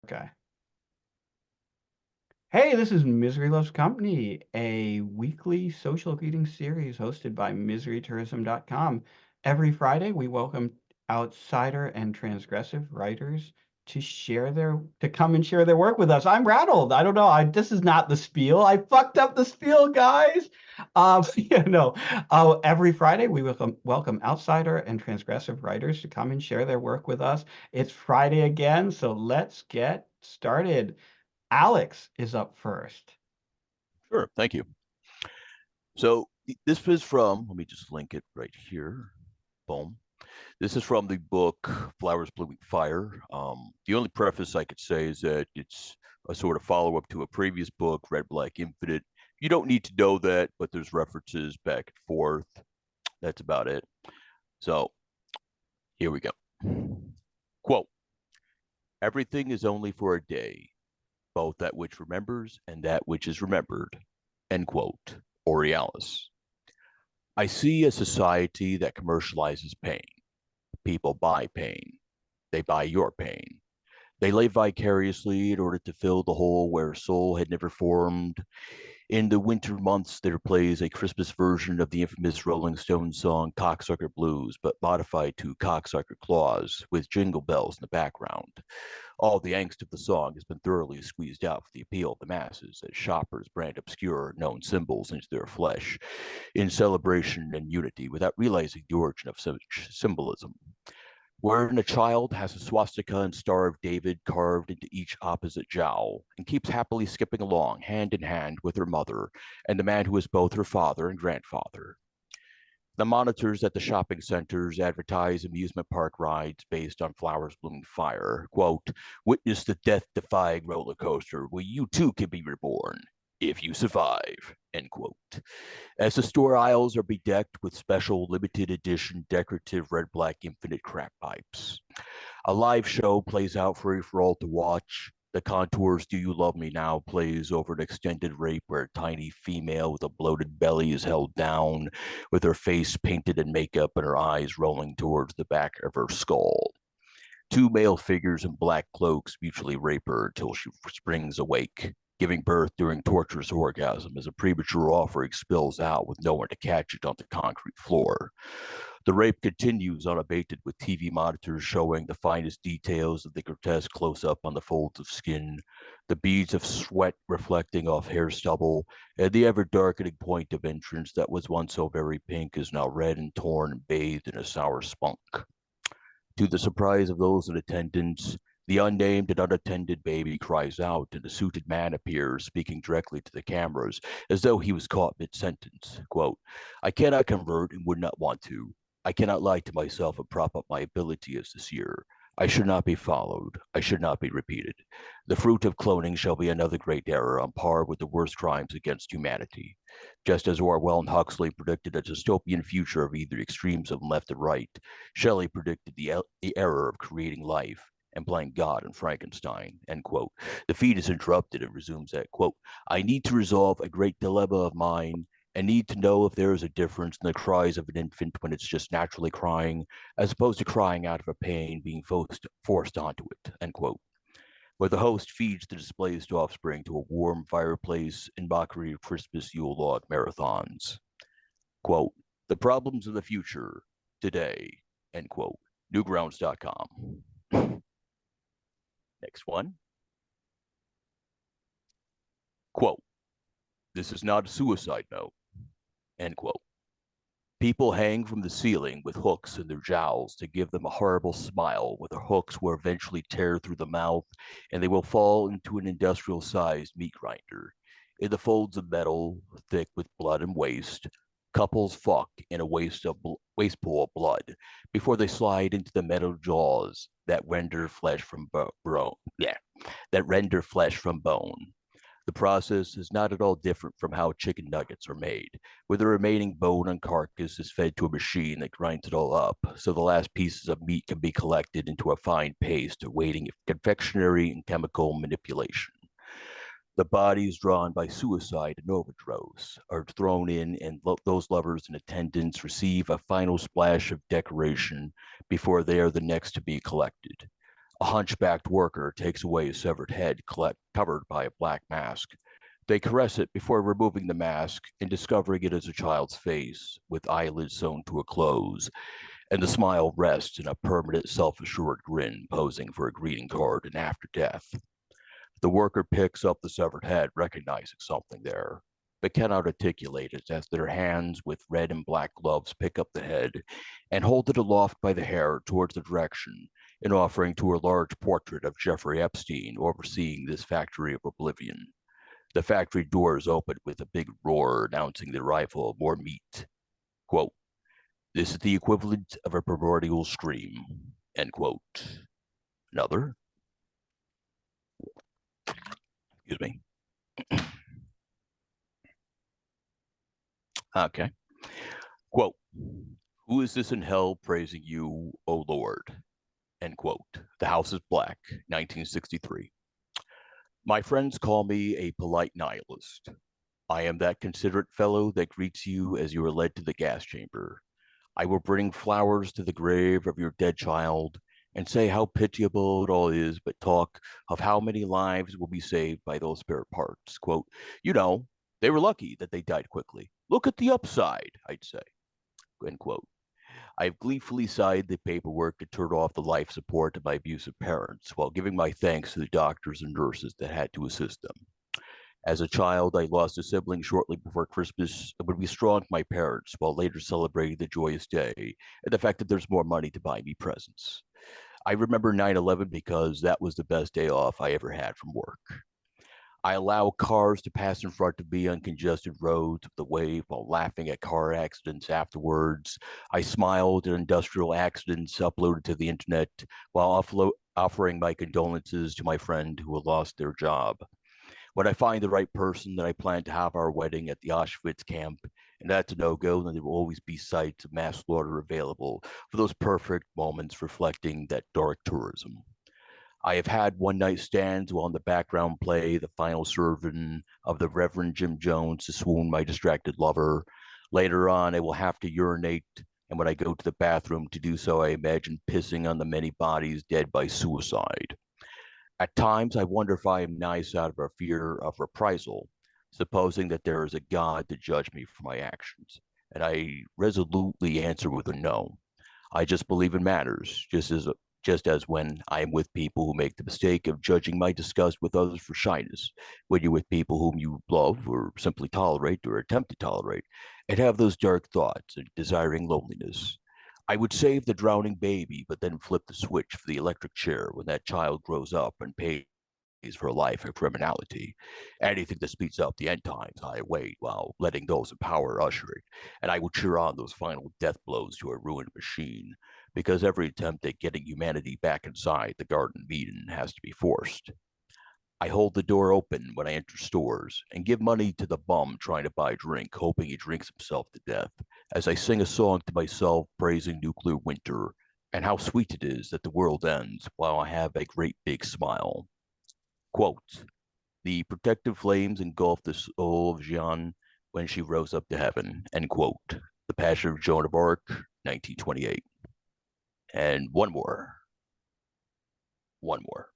Okay. Hey, this is Misery Loves Company, a weekly social reading series hosted by miserytourism.com. Every Friday, we welcome outsider and transgressive writers to come and share their work with us. I'm rattled. I don't know. This is not the spiel. I fucked up the spiel, guys. Yeah, no. Every Friday, we welcome outsider and transgressive writers to come and share their work with us. It's Friday again, so let's get started. Alex is up first. Sure, thank you. So this is from, let me just link it right here. Boom. This is from the book Flowers Blooming Fire. The only preface I could say is that it's a sort of follow up to a previous book, Red Black Infinite. You don't need to know that, but there's references back and forth. That's about it. So here we go. Quote: Everything is only for a day, both that which remembers and that which is remembered. End quote. Aurealis. I see a society that commercializes pain. People buy pain. They buy your pain. They live vicariously in order to fill the hole where a soul had never formed. In the winter months, there plays a Christmas version of the infamous Rolling Stones song Cocksucker Blues, but modified to Cocksucker Claus, with jingle bells in the background. All the angst of the song has been thoroughly squeezed out for the appeal of the masses as shoppers brand obscure known symbols into their flesh in celebration and unity without realizing the origin of such symbolism. Wherein a child has a swastika and Star of David carved into each opposite jowl and keeps happily skipping along hand in hand with her mother and the man who is both her father and grandfather. The monitors at the shopping centers advertise amusement park rides based on Flowers Blooming Fire. Quote, witness the death-defying roller coaster where you too can be reborn if you survive, end quote. As the store aisles are bedecked with special limited edition decorative red black infinite crack pipes. A live show plays out for all to watch. The Contours Do You Love Me Now plays over an extended rape where a tiny female with a bloated belly is held down, with her face painted in makeup and her eyes rolling towards the back of her skull. Two male figures in black cloaks mutually rape her until she springs awake, giving birth during torturous orgasm as a premature offering spills out with no one to catch it on the concrete floor. The rape continues unabated with TV monitors showing the finest details of the grotesque close up on the folds of skin, the beads of sweat reflecting off hair stubble, and the ever darkening point of entrance that was once so very pink is now red and torn and bathed in a sour spunk. To the surprise of those in attendance, the unnamed and unattended baby cries out, and a suited man appears, speaking directly to the cameras, as though he was caught mid sentence. Quote, I cannot convert and would not want to. I cannot lie to myself and prop up my ability as the seer. I should not be followed. I should not be repeated. The fruit of cloning shall be another great error on par with the worst crimes against humanity. Just as Orwell and Huxley predicted a dystopian future of either extremes of left and right, Shelley predicted the error of creating life and playing God in Frankenstein, end quote. The feed is interrupted and resumes that, quote, I need to resolve a great dilemma of mine and need to know if there is a difference in the cries of an infant when it's just naturally crying, as opposed to crying out of a pain being forced onto it, end quote. Where the host feeds the displaced offspring to a warm fireplace in mockery of Christmas Yule log marathons. Quote, the problems of the future today, end quote. Newgrounds.com. Next one. Quote, this is not a suicide note, end quote. People hang from the ceiling with hooks in their jowls to give them a horrible smile, where the hooks will eventually tear through the mouth and they will fall into an industrial sized meat grinder. In the folds of metal, thick with blood and waste, couples fuck in a waste pool of blood before they slide into the metal jaws that render flesh from bone. Yeah, that render flesh from bone. The process is not at all different from how chicken nuggets are made, where the remaining bone and carcass is fed to a machine that grinds it all up, so the last pieces of meat can be collected into a fine paste awaiting confectionery and chemical manipulation. The bodies drawn by suicide and overdose are thrown in, and those lovers in attendance receive a final splash of decoration before they are the next to be collected. A hunchbacked worker takes away a severed head covered by a black mask. They caress it before removing the mask and discovering it is a child's face with eyelids sewn to a close, and the smile rests in a permanent self-assured grin posing for a greeting card in after death. The worker picks up the severed head, recognizing something there, but cannot articulate it as their hands with red and black gloves pick up the head and hold it aloft by the hair towards the direction in offering to a large portrait of Jeffrey Epstein overseeing this factory of oblivion. The factory doors open with a big roar announcing the arrival of more meat. Quote, "This is the equivalent of a primordial scream," end quote. Another, excuse me. Okay. Quote, "Who is this in hell praising you, O Lord?" End quote. The House is Black, 1963. My friends call me a polite nihilist. I am that considerate fellow that greets you as you are led to the gas chamber. I will bring flowers to the grave of your dead child and say how pitiable it all is, but talk of how many lives will be saved by those spare parts. Quote, "You know, they were lucky that they died quickly. Look at the upside," I'd say. End quote. I've gleefully signed the paperwork to turn off the life support of my abusive parents while giving my thanks to the doctors and nurses that had to assist them. As a child, I lost a sibling shortly before Christmas and would be strong with my parents while later celebrating the joyous day and the fact that there's more money to buy me presents. I remember 9/11 because that was the best day off I ever had from work. I allow cars to pass in front of me on congested roads with the wave while laughing at car accidents afterwards. I smiled at industrial accidents uploaded to the internet while offering my condolences to my friend who lost their job. When I find the right person, then I plan to have our wedding at the Auschwitz camp, and that's a no-go, then there will always be sites of mass slaughter available for those perfect moments reflecting that dark tourism. I have had one-night stands while in the background play the final sermon of the Reverend Jim Jones to swoon my distracted lover. Later on, I will have to urinate, and when I go to the bathroom to do so, I imagine pissing on the many bodies dead by suicide. At times, I wonder if I am nice out of a fear of reprisal, supposing that there is a God to judge me for my actions. And I resolutely answer with a no. I just believe in manners, just as when I am with people who make the mistake of judging my disgust with others for shyness, when you're with people whom you love or simply tolerate or attempt to tolerate, and have those dark thoughts and desiring loneliness. I would save the drowning baby, but then flip the switch for the electric chair when that child grows up and pays for a life of criminality. Anything that speeds up the end times, I wait while letting those in power usher it. And I will cheer on those final death blows to a ruined machine, because every attempt at getting humanity back inside the Garden of Eden has to be forced. I hold the door open when I enter stores and give money to the bum trying to buy a drink, hoping he drinks himself to death, as I sing a song to myself praising nuclear winter and how sweet it is that the world ends while I have a great big smile. Quote, "The protective flames engulfed the soul of Jeanne when she rose up to heaven," end quote. The Passion of Joan of Arc, 1928. And one more. One more.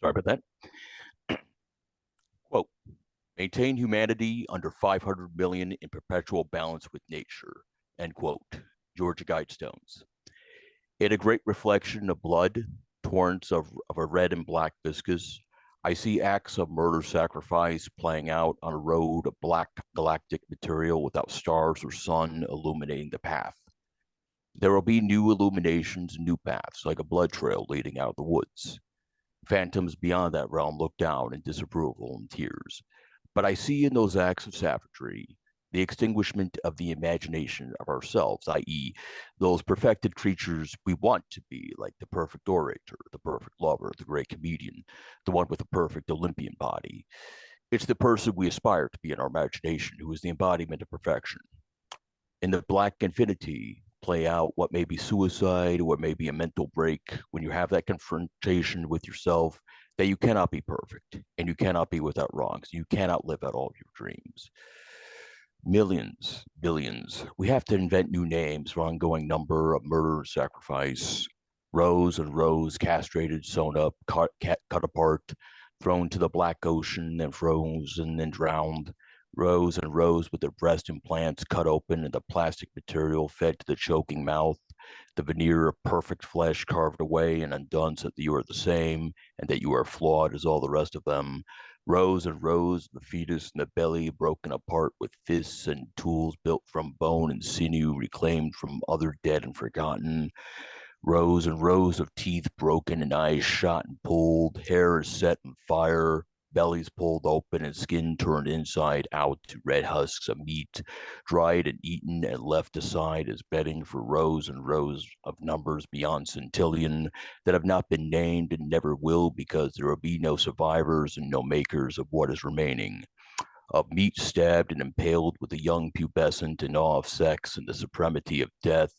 Sorry about that. Quote, "Maintain humanity under 500 million in perpetual balance with nature," end quote. Georgia Guidestones. In a great reflection of blood, torrents of a red and black viscous, I see acts of murder sacrifice playing out on a road of black galactic material without stars or sun illuminating the path. There will be new illuminations and new paths, like a blood trail leading out of the woods. Phantoms beyond that realm look down in disapproval and tears. But I see in those acts of savagery the extinguishment of the imagination of ourselves, i.e., those perfected creatures we want to be, like the perfect orator, the perfect lover, the great comedian, the one with the perfect Olympian body. It's the person we aspire to be in our imagination who is the embodiment of perfection. In the black infinity, play out what may be suicide or what may be a mental break when you have that confrontation with yourself that you cannot be perfect and you cannot be without wrongs. You cannot live out all of your dreams. Millions, billions. We have to invent new names for ongoing number of murder and sacrifice. Rows and rows castrated, sewn up, cut apart, thrown to the black ocean, then frozen and drowned. Rows and rows with their breast implants cut open and the plastic material fed to the choking mouth. The veneer of perfect flesh carved away and undone so that you are the same and that you are flawed as all the rest of them. Rows and rows of the fetus in the belly broken apart with fists and tools built from bone and sinew reclaimed from other dead and forgotten. Rows and rows of teeth broken and eyes shot and pulled, hair is set on fire, bellies pulled open and skin turned inside out to red husks of meat, dried and eaten and left aside as bedding for rows and rows of numbers beyond centillion that have not been named and never will because there will be no survivors and no makers of what is remaining of meat stabbed and impaled with the young pubescent in awe of sex and the supremacy of death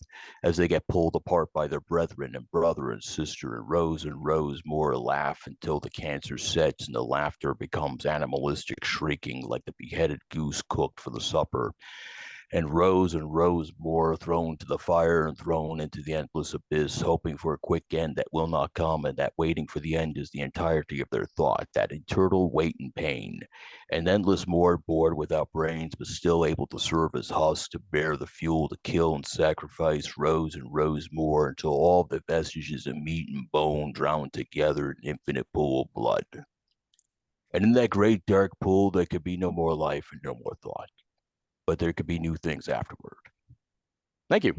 as they get pulled apart by their brethren and brother and sister and rows more laugh until the cancer sets and the laughter becomes animalistic shrieking like the beheaded goose cooked for the supper and rows more thrown to the fire and thrown into the endless abyss, hoping for a quick end that will not come, and that waiting for the end is the entirety of their thought, that eternal wait and pain, and endless more bored without brains, but still able to serve as husks to bear the fuel to kill and sacrifice rows and rows more until all the vestiges of meat and bone drown together in infinite pool of blood. And in that great dark pool, there could be no more life and no more thought, but there could be new things afterward. Thank you.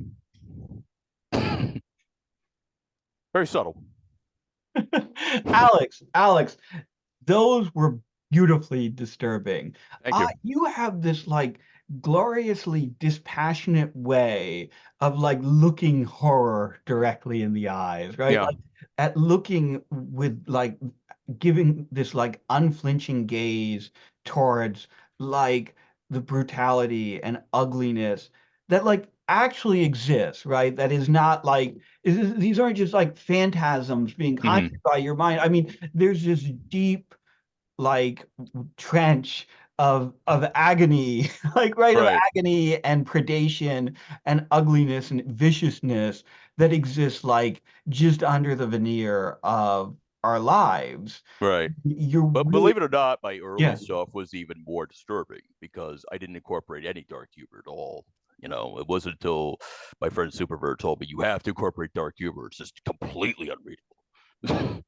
Very subtle. Alex, those were beautifully disturbing. Thank you. You have this like gloriously dispassionate way of like looking horror directly in the eyes, right? Yeah. Like at looking with like giving this like unflinching gaze towards like the brutality and ugliness that like actually exists, right? That is not like these aren't just like phantasms being Mm-hmm. conjured by your mind. I mean, there's this deep like trench of agony, like right of Right. agony and predation and ugliness and viciousness that exists like just under the veneer of our lives. Right. You're But really, believe it or not, my early yeah. stuff was even more disturbing because I didn't incorporate any dark humor at all. It wasn't until my friend Superbird told me you have to incorporate dark humor. It's just completely unreadable.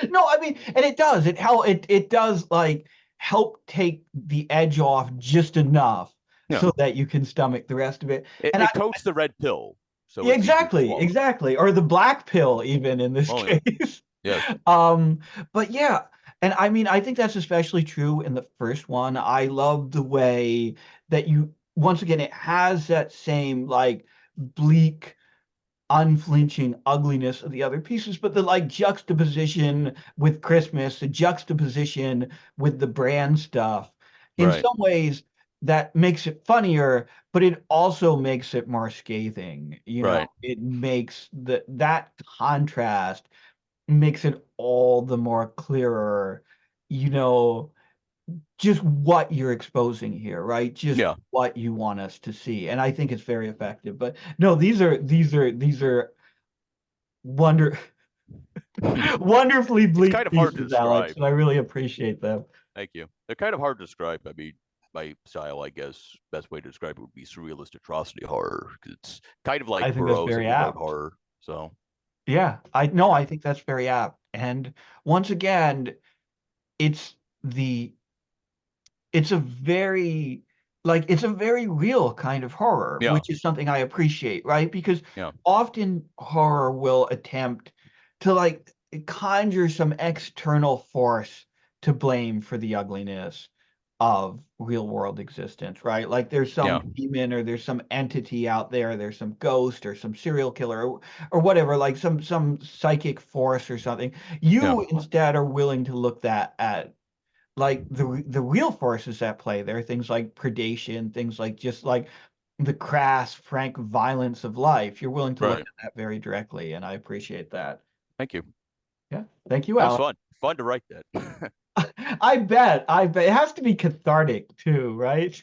No, I mean, and it does. It does like help take the edge off just enough Yeah. so that you can stomach the rest of it. It, And it coats the red pill, so yeah, it's easier to exactly, swallow. exactly. Or the black pill, even in this Oh yeah. case. Yes. Um, but yeah, and I mean, I think that's especially true in the first one. I love the way that once again, it has that same like bleak, unflinching ugliness of the other pieces, but the like juxtaposition with Christmas, the juxtaposition with the brand stuff, in Right. some ways that makes it funnier, but it also makes it more scathing. Right. It makes that contrast makes it all the more clearer, you know, just what you're exposing here, right? Just Yeah. what you want us to see. And I think it's very effective. But no, these are wonder wonderfully It's bleak kind of hard to pieces, Alex, describe. and I really appreciate them. Thank you. They're kind of hard to describe. I mean, my style, I guess, best way to describe it would be surrealist atrocity horror. 'Cause it's kind of like I think that's Burroughs very if he wrote apt. horror. So Yeah, I no, I think that's very apt. And once again, it's the it's a very it's a very real kind of horror, yeah, which is something I appreciate, right? Because yeah, often horror will attempt to like conjure some external force to blame for the ugliness of real world existence, right? Like there's yeah, some demon or there's some entity out there, there's some ghost or some serial killer or whatever, like some psychic force or something. yeah, You instead are willing to look that at like the real forces at play there, things like predation, things like just like the crass, frank violence of life. You're willing to look right. at that very directly, and I appreciate that. Thank you. Yeah, thank you, That was Alex. fun. Fun to write that. I bet it has to be cathartic too, right?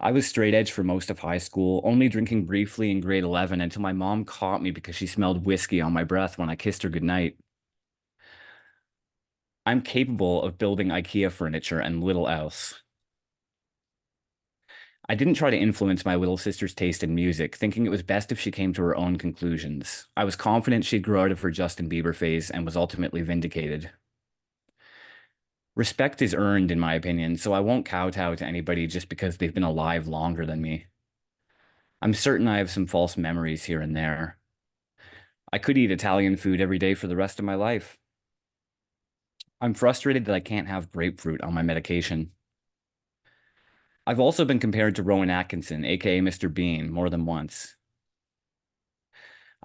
I was straight edge for most of high school, only drinking briefly in grade 11 until my mom caught me because she smelled whiskey on my breath when I kissed her goodnight. I'm capable of building IKEA furniture and little else. I didn't try to influence my little sister's taste in music, thinking it was best if she came to her own conclusions. I was confident she'd grow out of her Justin Bieber phase and was ultimately vindicated. Respect is earned, in my opinion, so I won't kowtow to anybody just because they've been alive longer than me. I'm certain I have some false memories here and there. I could eat Italian food every day for the rest of my life. I'm frustrated that I can't have grapefruit on my medication. I've also been compared to Rowan Atkinson, aka Mr. Bean, more than once.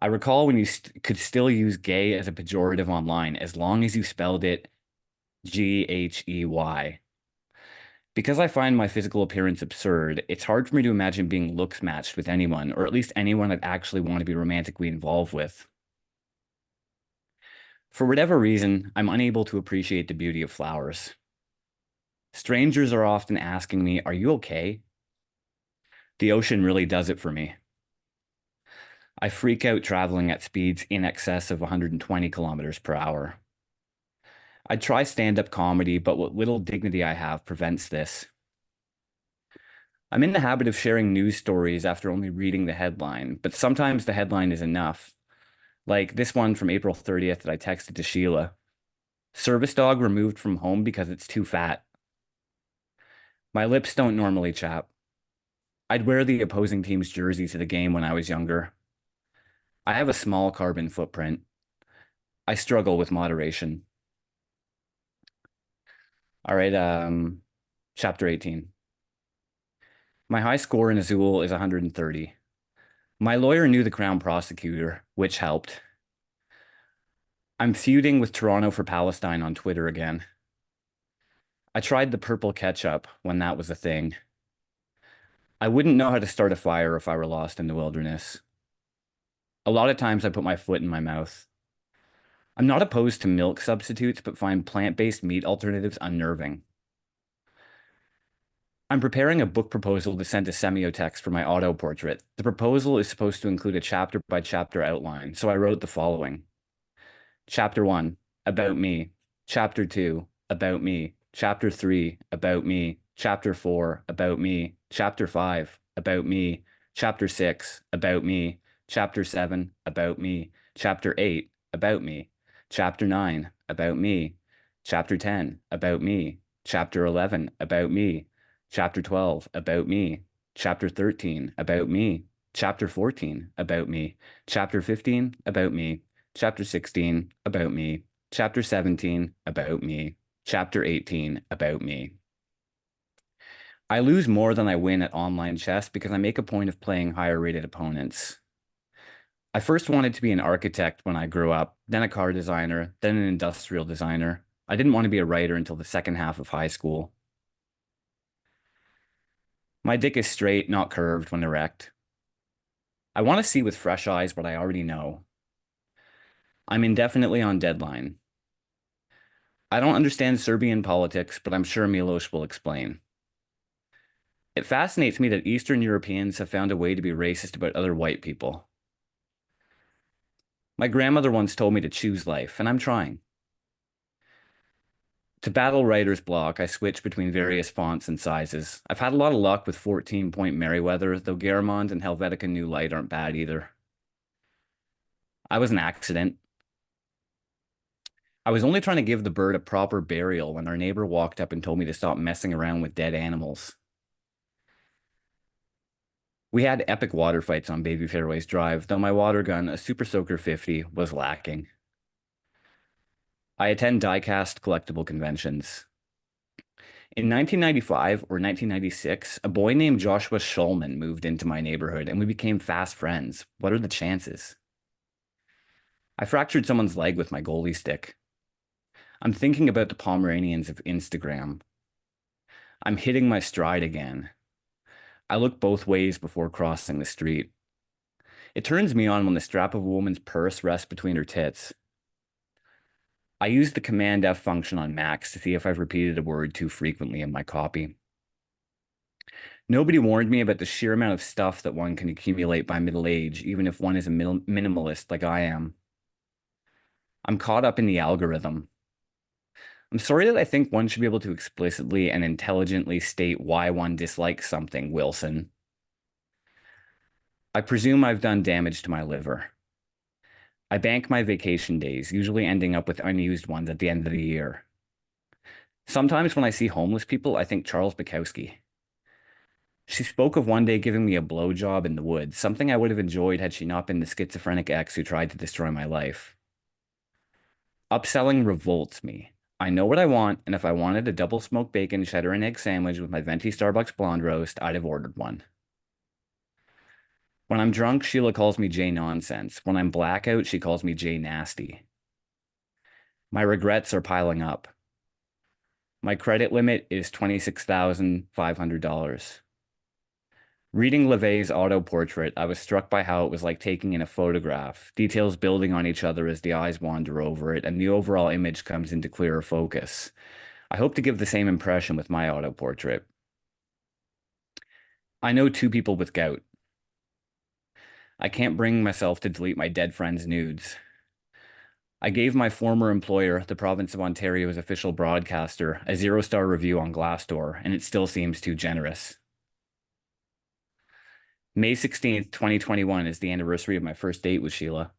I recall when you could still use gay as a pejorative online as long as you spelled it Ghey. Because I find my physical appearance absurd, it's hard for me to imagine being looks matched with anyone, or at least anyone I'd actually want to be romantically involved with. For whatever reason, I'm unable to appreciate the beauty of flowers. Strangers are often asking me, "Are you okay?" The ocean really does it for me. I freak out traveling at speeds in excess of 120 kilometers per hour. I'd try stand-up comedy, but what little dignity I have prevents this. I'm in the habit of sharing news stories after only reading the headline, but sometimes the headline is enough. Like this one from April 30th that I texted to Sheila. Service dog removed from home because it's too fat. My lips don't normally chap. I'd wear the opposing team's jersey to the game when I was younger. I have a small carbon footprint. I struggle with moderation. All right, chapter 18. My high score in Azul is 130. My lawyer knew the Crown prosecutor, which helped. I'm feuding with Toronto for Palestine on Twitter again. I tried the purple ketchup when that was a thing. I wouldn't know how to start a fire if I were lost in the wilderness. A lot of times I put my foot in my mouth. I'm not opposed to milk substitutes, but find plant-based meat alternatives unnerving. I'm preparing a book proposal to send to Semiotext for my auto-portrait. The proposal is supposed to include a chapter-by-chapter outline, so I wrote the following. Chapter 1, about me. Chapter 2, about me. Chapter 3, about me. Chapter 4, about me. Chapter 5, about me. Chapter 6, about me. Chapter 7, about me. Chapter 8, about me. Chapter 9, about me. Chapter 10, about me. Chapter 11, about me. Chapter 12, about me. Chapter 13, about me. Chapter 14, about me. Chapter 15, about me. Chapter 16, about me. Chapter 17, about me. Chapter 18, about me. I lose more than I win at online chess because I make a point of playing higher rated opponents. I first wanted to be an architect when I grew up, then a car designer, then an industrial designer. I didn't want to be a writer until the second half of high school. My dick is straight, not curved when erect. I want to see with fresh eyes what I already know. I'm indefinitely on deadline. I don't understand Serbian politics, but I'm sure Miloš will explain. It fascinates me that Eastern Europeans have found a way to be racist about other white people. My grandmother once told me to choose life, and I'm trying. To battle writer's block, I switch between various fonts and sizes. I've had a lot of luck with 14-point Merriweather, though Garamond and Helvetica New Light aren't bad either. I was an accident. I was only trying to give the bird a proper burial when our neighbor walked up and told me to stop messing around with dead animals. We had epic water fights on Baby Fairways Drive, though my water gun, a Super Soaker 50, was lacking. I attend die-cast collectible conventions. In 1995 or 1996, a boy named Joshua Schulman moved into my neighborhood and we became fast friends. What are the chances? I fractured someone's leg with my goalie stick. I'm thinking about the Pomeranians of Instagram. I'm hitting my stride again. I look both ways before crossing the street. It turns me on when the strap of a woman's purse rests between her tits. I use the Command F function on Macs to see if I've repeated a word too frequently in my copy. Nobody warned me about the sheer amount of stuff that one can accumulate by middle age, even if one is a minimalist like I am. I'm caught up in the algorithm. I'm sorry that I think one should be able to explicitly and intelligently state why one dislikes something, Wilson. I presume I've done damage to my liver. I bank my vacation days, usually ending up with unused ones at the end of the year. Sometimes when I see homeless people, I think Charles Bukowski. She spoke of one day giving me a blowjob in the woods, something I would have enjoyed had she not been the schizophrenic ex who tried to destroy my life. Upselling revolts me. I know what I want, and if I wanted a double smoked bacon, cheddar, and egg sandwich with my venti Starbucks blonde roast, I'd have ordered one. When I'm drunk, Sheila calls me Jay Nonsense. When I'm blackout, she calls me Jay Nasty. My regrets are piling up. My credit limit is $26,500. Reading LeVay's auto portrait, I was struck by how it was like taking in a photograph, details building on each other as the eyes wander over it, and the overall image comes into clearer focus. I hope to give the same impression with my auto portrait. I know 2 people with gout. I can't bring myself to delete my dead friend's nudes. I gave my former employer, the province of Ontario's official broadcaster, a 0-star review on Glassdoor, and it still seems too generous. May 16th, 2021 is the anniversary of my first date with Sheila.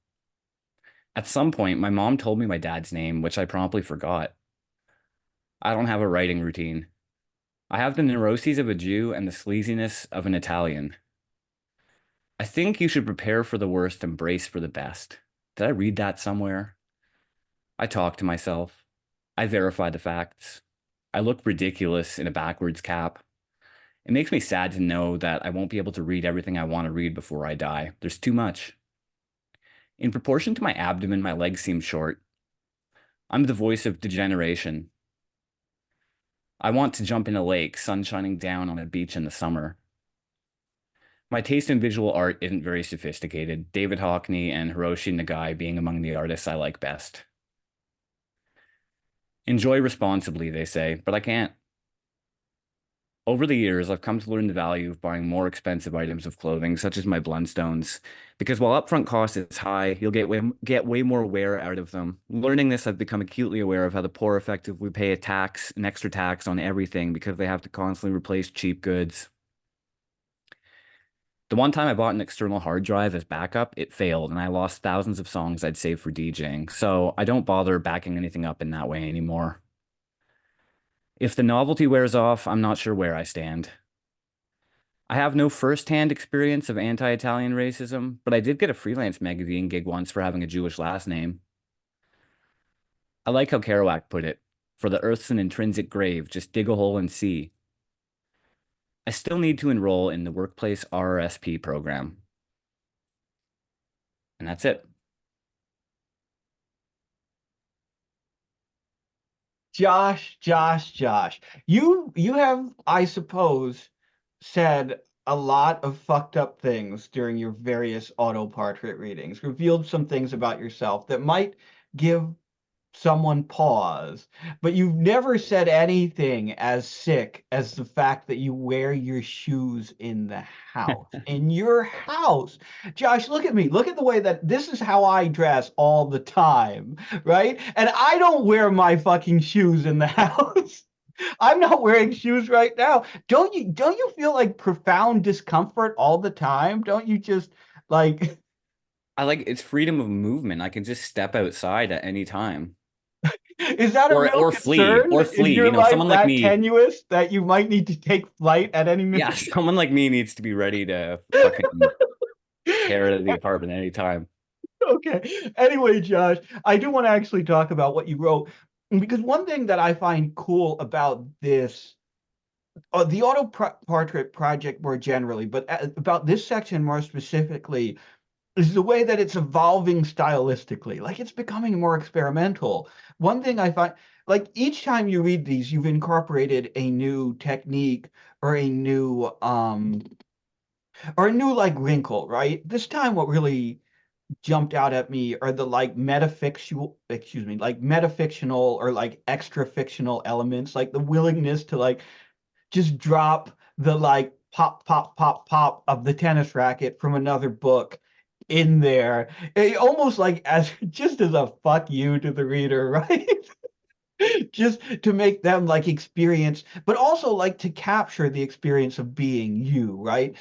At some point, my mom told me my dad's name, which I promptly forgot. I don't have a writing routine. I have the neuroses of a Jew and the sleaziness of an Italian. I think you should prepare for the worst and brace for the best. Did I read that somewhere? I talk to myself. I verify the facts. I look ridiculous in a backwards cap. It makes me sad to know that I won't be able to read everything I want to read before I die. There's too much. In proportion to my abdomen, my legs seem short. I'm the voice of degeneration. I want to jump in a lake, sun shining down on a beach in the summer. My taste in visual art isn't very sophisticated, David Hockney and Hiroshi Nagai being among the artists I like best. Enjoy responsibly, they say, but I can't. Over the years, I've come to learn the value of buying more expensive items of clothing, such as my Blundstones, because while upfront cost is high, you'll get way more wear out of them. Learning this, I've become acutely aware of how the poor effectively pay an extra tax on everything because they have to constantly replace cheap goods. The one time I bought an external hard drive as backup, it failed, and I lost thousands of songs I'd saved for DJing, so I don't bother backing anything up in that way anymore. If the novelty wears off, I'm not sure where I stand. I have no first-hand experience of anti-Italian racism, but I did get a freelance magazine gig once for having a Jewish last name. I like how Kerouac put it, for the earth's an intrinsic grave, just dig a hole and see. I still need to enroll in the workplace RRSP program. And that's it. Josh, you have, I suppose, said a lot of fucked up things during your various auto portrait readings, revealed some things about yourself that might give someone pause, but you've never said anything as sick as the fact that you wear your shoes in the house. In your house. Josh, look at me. Look at the way that this is how I dress all the time, right? And I don't wear my fucking shoes in the house. I'm not wearing shoes right now. Don't you feel like profound discomfort all the time? Don't you just like It's freedom of movement. I can just step outside at any time. Is that a real Or flee. concern? Or Is flee. your life Someone like that me. tenuous that you might need to take flight at any Yeah, minute? someone like me needs to be ready to fucking tear out of the apartment anytime. Okay. Anyway, Josh, I do want to actually talk about what you wrote because one thing that I find cool about this, the portrait project more generally, but about this section more specifically, is the way that it's evolving stylistically. Like it's becoming more experimental. One thing I find, like each time you read these, you've incorporated a new technique or a new like wrinkle, right? This time what really jumped out at me are the like metafictional or like extra fictional elements, like the willingness to like just drop the like pop, pop, pop, pop of the tennis racket from another book in there. Almost like as just as a fuck you to the reader, right? Just to make them like experience, but also like to capture the experience of being you, right?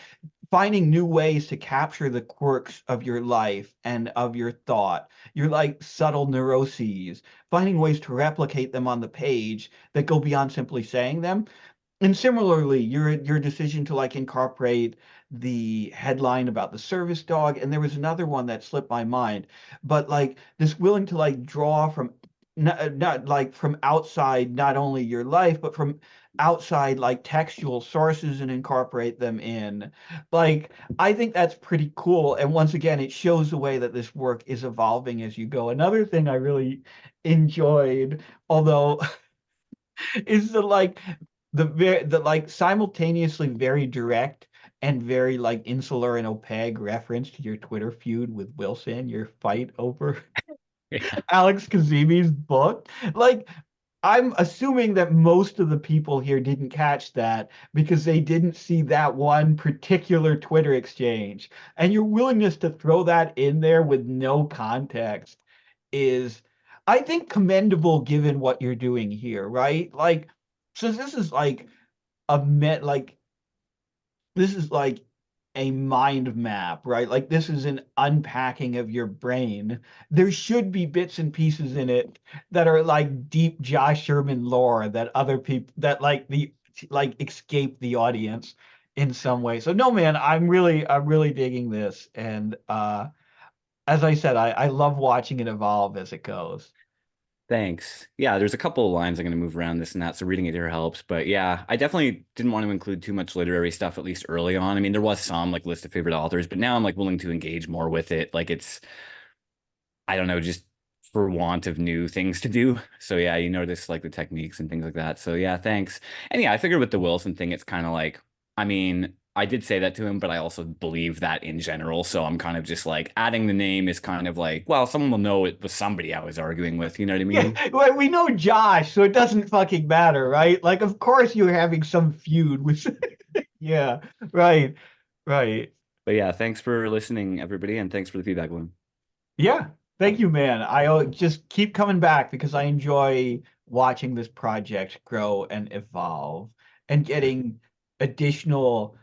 Finding new ways to capture the quirks of your life and of your thought, your like subtle neuroses, finding ways to replicate them on the page that go beyond simply saying them. And similarly, your decision to like incorporate the headline about the service dog, and there was another one that slipped my mind, but like this willing to like draw from not like from outside not only your life, but from outside like textual sources and incorporate them in. Like, I think that's pretty cool. And once again, it shows the way that this work is evolving as you go. Another thing I really enjoyed, although is the like simultaneously very direct and very like insular and opaque reference to your Twitter feud with Wilson, your fight over Yeah. Alex Kazemi's book. Like, I'm assuming that most of the people here didn't catch that because they didn't see that one particular Twitter exchange. And your willingness to throw that in there with no context is, I think, commendable given what you're doing here, right? Like, so this is like a met like this is like a mind map, right? Like this is an unpacking of your brain. There should be bits and pieces in it that are like deep Josh Sherman lore that other people that like escape the audience in some way. So no, man, I'm really digging this. And as I said, I love watching it evolve as it goes. Thanks. Yeah, there's a couple of lines I'm going to move around this and that, so reading it here helps. But yeah, I definitely didn't want to include too much literary stuff, at least early on. I mean, there was some like list of favorite authors, but now I'm like willing to engage more with it. Like it's, I don't know, just for want of new things to do. So yeah, you notice like the techniques and things like that. So yeah, thanks. And yeah, I figured with the Wilson thing, it's kind of like, I mean, I did say that to him, but I also believe that in general. So I'm kind of just like adding the name is kind of like, well, someone will know it was somebody I was arguing with. You know what I Yeah, mean? well, we know Josh, so it doesn't fucking matter, right? Like, of course you're having some feud with. Yeah, right, right. But yeah, thanks for listening, everybody, and thanks for the feedback, Lynn. Yeah, thank you, man. Just keep coming back because I enjoy watching this project grow and evolve and getting additional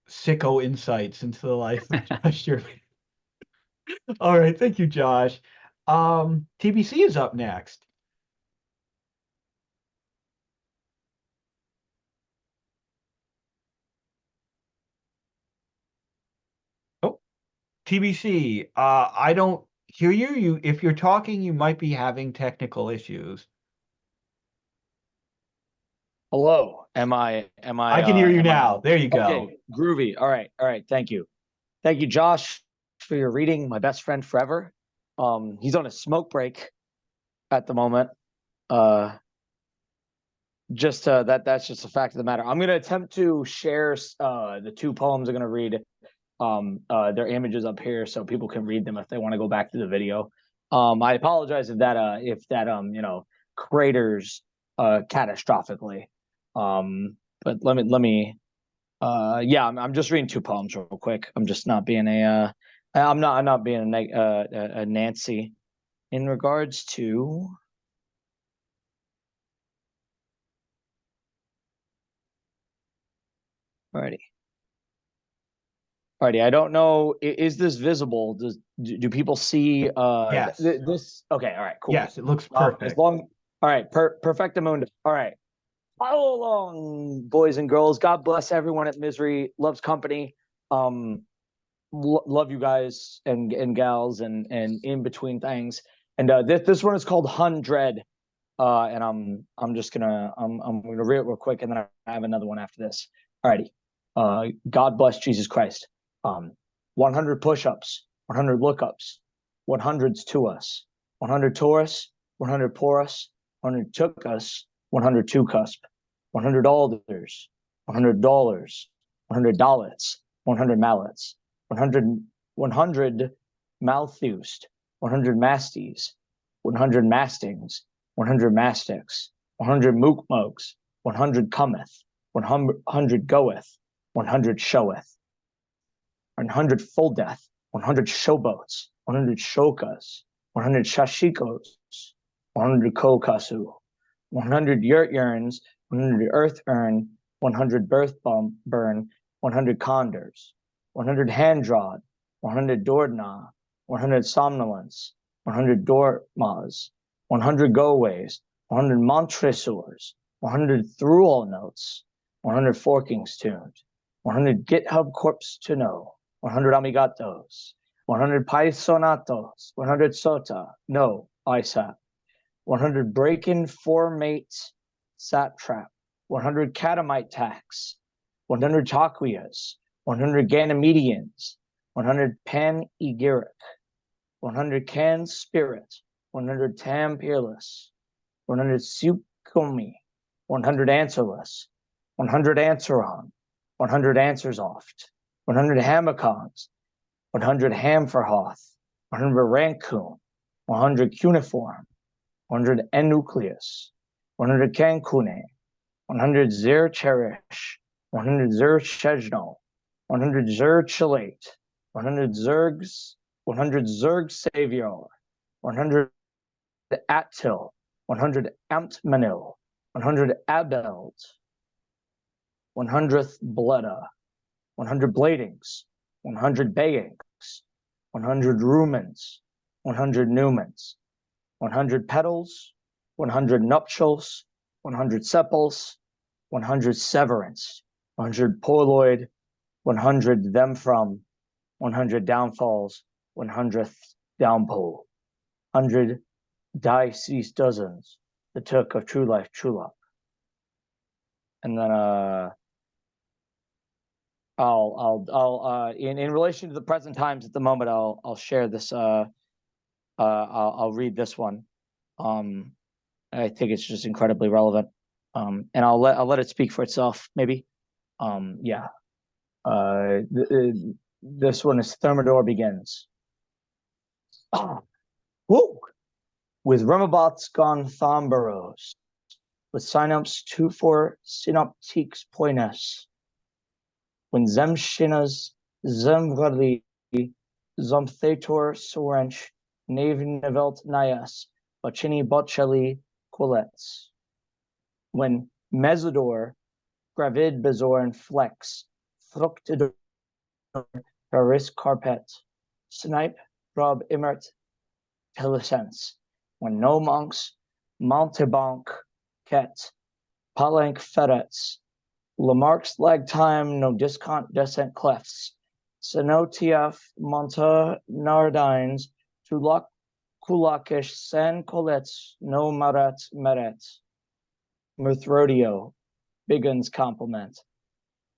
sicko insights into the life of Josh Shirley. All right, thank you, Josh. TBC is up next. Oh, TBC. I don't hear you. If you're talking, you might be having technical issues. Hello. I can hear you Am I now. on? There you go. Okay, groovy. All right. All right. Thank you. Thank you, Josh, for your reading. My best friend forever. He's on a smoke break at the moment. That's just a fact of the matter. I'm gonna attempt to share the two poems I'm gonna read. Their images up here so people can read them if they want to go back to the video. I apologize if that craters catastrophically. But let me yeah, I'm just reading two poems real quick. I'm just not being I'm not being a Nancy in regards to. Alrighty. Alrighty. I don't know. Is this visible? Do people see Yes. this? Okay. All right. Cool. Yes, it looks As perfect. long. All right. Perfectamundo. All right. Follow along, boys and girls. God bless everyone at Misery Loves Company. Love you guys and gals and in between things. And this one is called Hundred. And I'm just gonna I'm gonna read it real quick, and then I have another one after this. Alrighty. God bless Jesus Christ. 100 push-ups, 100 lookups, 100s to us, 100 Taurus, 100 porous, 100 took us, 100 two cusp, 100 alders, $100, 100 dollars, 100 mallets, 100 Malthused, 100 masties, 100 mastings, 100 mastics, 100 mookmokes, 100 cometh, 100 goeth, 100 showeth, 100 foldeth, 100 showboats, 100 shokas, 100 shashikos, 100 kokasu, 100 yurt urns, 100 earth urn, 100 birth burn, 100 condors, 100 handrad, 100 dordna, 100 somnolence, 100 dormas, 100 goways, 100 montresors, 100 thrual notes, 100 forkings tuned, 100 GitHub corpse to know, 100 amigatos, 100 paisonatos, 100 sota, no, ISAP, 100 break-in formate satrap, 100 catamite tax, 100 taquias, 100 Ganymedians, 100 panegyric, 100 can spirit, 100 tam peerless, 100 succomi, 100 answerless, 100 answeron, 100 answers oft, 100 hamacons, 100 ham for hoth, 100 raccoon, 100 cuneiform, 100 enucleus, 100 cancune, 100 zer cherish, 100 zer chejno, 100 zer chilate, 100 zergs, 100 zerg savior, 100 attil, 100 amtmanil, 100 abeld, 100th bleda, 100 bladings, 100 bayings, 100 rumens, 100 numens, 100 petals, 100 nuptials, 100 sepals, 100 severance, 100 poloid, 100 them from, 100 downfalls, 100th downpole, 100 deceased dozens, the took of true life, true love. And then I'll in relation to the present times at the moment, I'll share this. I'll read this one. I think it's just incredibly relevant. And I'll let it speak for itself, maybe. Yeah. This one is Thermidor begins. Whoa! With Remabots gone Thombaros, with Synops 2-4 Synoptiques Poinas, when Zemshinas Zemvrali Zomthetor Sorench Navnevelt Nias Bachini Botcheli Quillets, when Mesidor Gravid Bezorn Flex Fructidor Paris Carpet Snipe Rob Immert Telecens, when no monks Montebank Ket Palank Ferrets Lamarck's lag time no discount descent clefts Senotiaf Monta Nardines Tulak Kulakish San Colets no Marat Meret Mirthrodio Biggins compliment,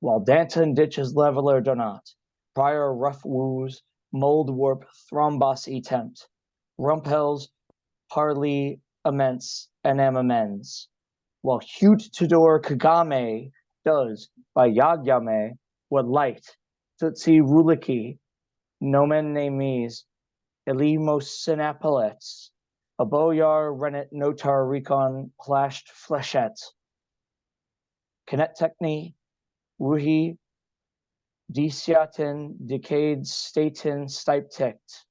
while Danton ditches leveler donat, prior rough woos, mold warp thrombos attempt, rumpels parley immense enam amends, while Hute Tudor Kagame does by Yagyame what light Tutsi Ruliki nomen names Elimos Sinapolets, a boyar rennet notar recon plashed flechette, Kinetechni, Wuhi, Disiatin, Decades, Statin, Stiptict,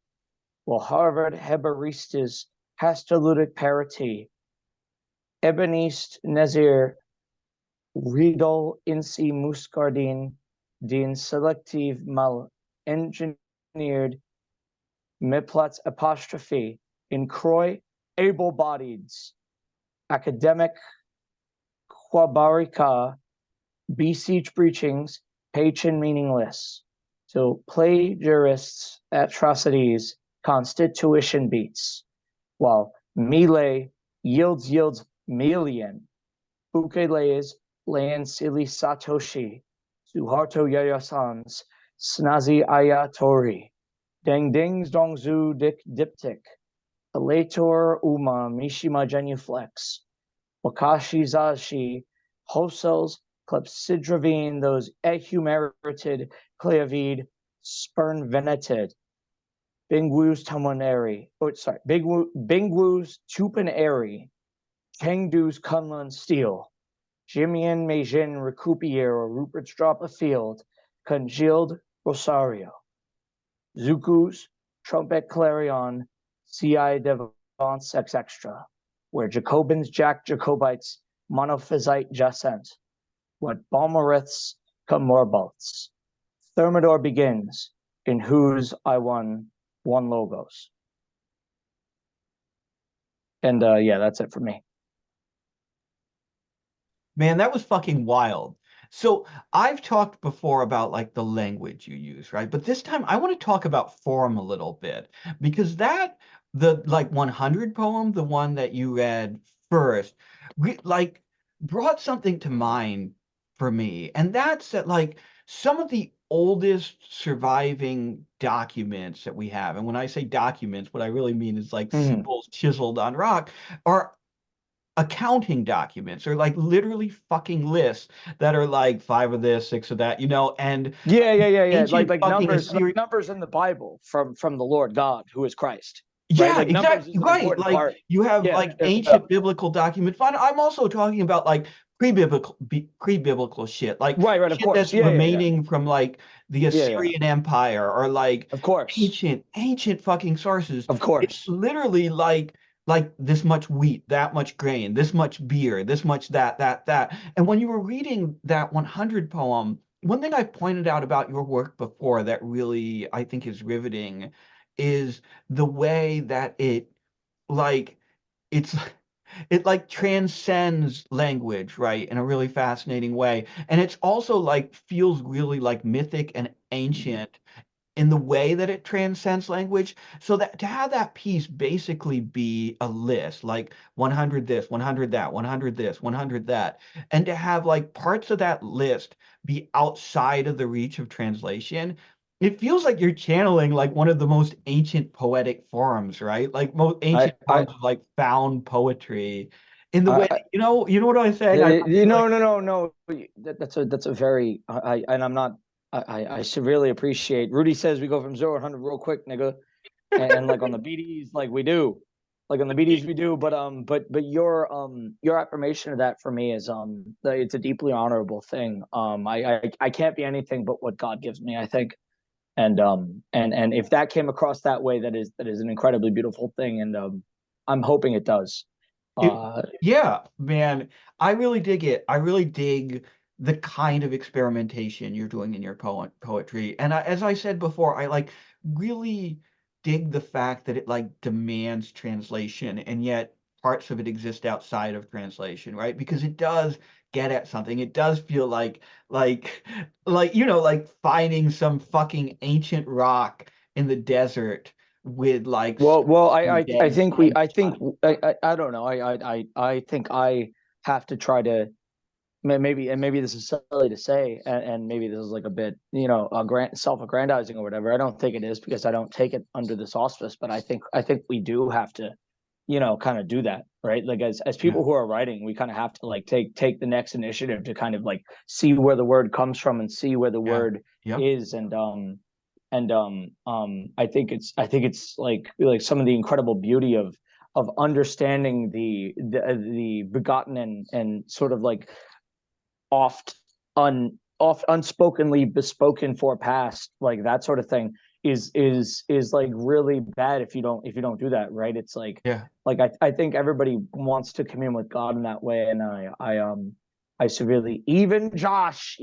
while Harvard Heberistas, Hastaludic Parity, Ebenist Nazir, Riedel, Insi Muscardine, Din Selective Mal Engineered, Miplat's Apostrophe, in Croy, Able-Bodieds, Academic, Quabarika, beseech breachings, patron meaningless, till plagiarists, atrocities, constitution beats, while melee yields million, ukele's land silly satoshi, suharto yayasans, snazi ayatori, deng dings dongzu dik diptic, elator uma mishima genuflex, wakashi zashi, hosels, clepsydravine, those ehumerited, cleavide, spurn veneted, bingwus tumoneri, bingwus tupaneri, chengdu's kunlun steel, Jimian Mejin Recupier or Rupert's Drop of Field, Congealed Rosario, Zuku's Trumpet Clarion, CI Devance Ex Extra, where Jacobins Jack Jacobites Monophysite Jacent, what Balmariths come more bolts. Thermidor begins, in whose I won one logos. And yeah, that's it for me. Man, that was fucking wild. So I've talked before about like the language you use, right? But this time I want to talk about form a little bit because the like 100 poem, the one that you read first, like brought something to mind for me. And that's that like some of the oldest surviving documents that we have, and when I say documents, what I really mean is like symbols chiseled on rock, are accounting documents or like literally fucking lists that are like 5 of this, 6 of that, and Yeah. ancient Like fucking numbers, Assyrian. numbers in the Bible from the Lord God, who is Christ. Right? Yeah, Like numbers exactly is an right. important Like part. you have Yeah. like ancient biblical documents. But I'm also talking about like pre-biblical shit, like Right, of shit course. that's Yeah. remaining from like the Yeah. Assyrian Empire or like Of course. ancient fucking sources. Of It's course. literally like this much wheat, that much grain, this much beer, this much that. And when you were reading that 100 poem, one thing I pointed out about your work before that really I think is riveting is the way that like it's it like transcends language, right, in a really fascinating way. And it's also like feels really like mythic and ancient in the way that it transcends language. So that to have that piece basically be a list, like 100 this, 100 that, 100 this, 100 that, and to have like parts of that list be outside of the reach of translation, it feels like you're channeling like one of the most ancient poetic forms, right? Like most ancient I forms of like found poetry in the way I that, you know what I'm saying? I feel like, no. That's a very and I'm not. I severely appreciate. Rudy says we go from 0 to 100 real quick, nigga. And like on the BDs, like we do, like on the BDs we do. But your affirmation of that for me is it's a deeply honorable thing. I can't be anything but what God gives me, I think. And if that came across that way, that is an incredibly beautiful thing, and I'm hoping it does. Yeah, man, I really dig it. I really dig the kind of experimentation you're doing in your poetry. And as I said before, I like really dig the fact that it like demands translation and yet parts of it exist outside of translation, right? Because it does get at something. It does feel like like finding some fucking ancient rock in the desert with like Well, I dead think plants on it. I don't know. I think I have to try to maybe this is silly to say, and maybe this is like a bit, self-aggrandizing or whatever. I don't think it is because I don't take it under this auspice, but I think we do have to, kind of do that, right? Like as Yeah. people who are writing, we kind of have to like take the next initiative to kind of like see where the word comes from and see where the Yeah. word Yep. is, I think it's like some of the incredible beauty of understanding the begotten and sort of like oft unspokenly bespoken for past, like that sort of thing is like really bad if you don't do that, right? It's like Yeah. I think everybody wants to commune with God in that way, and I severely, even Josh,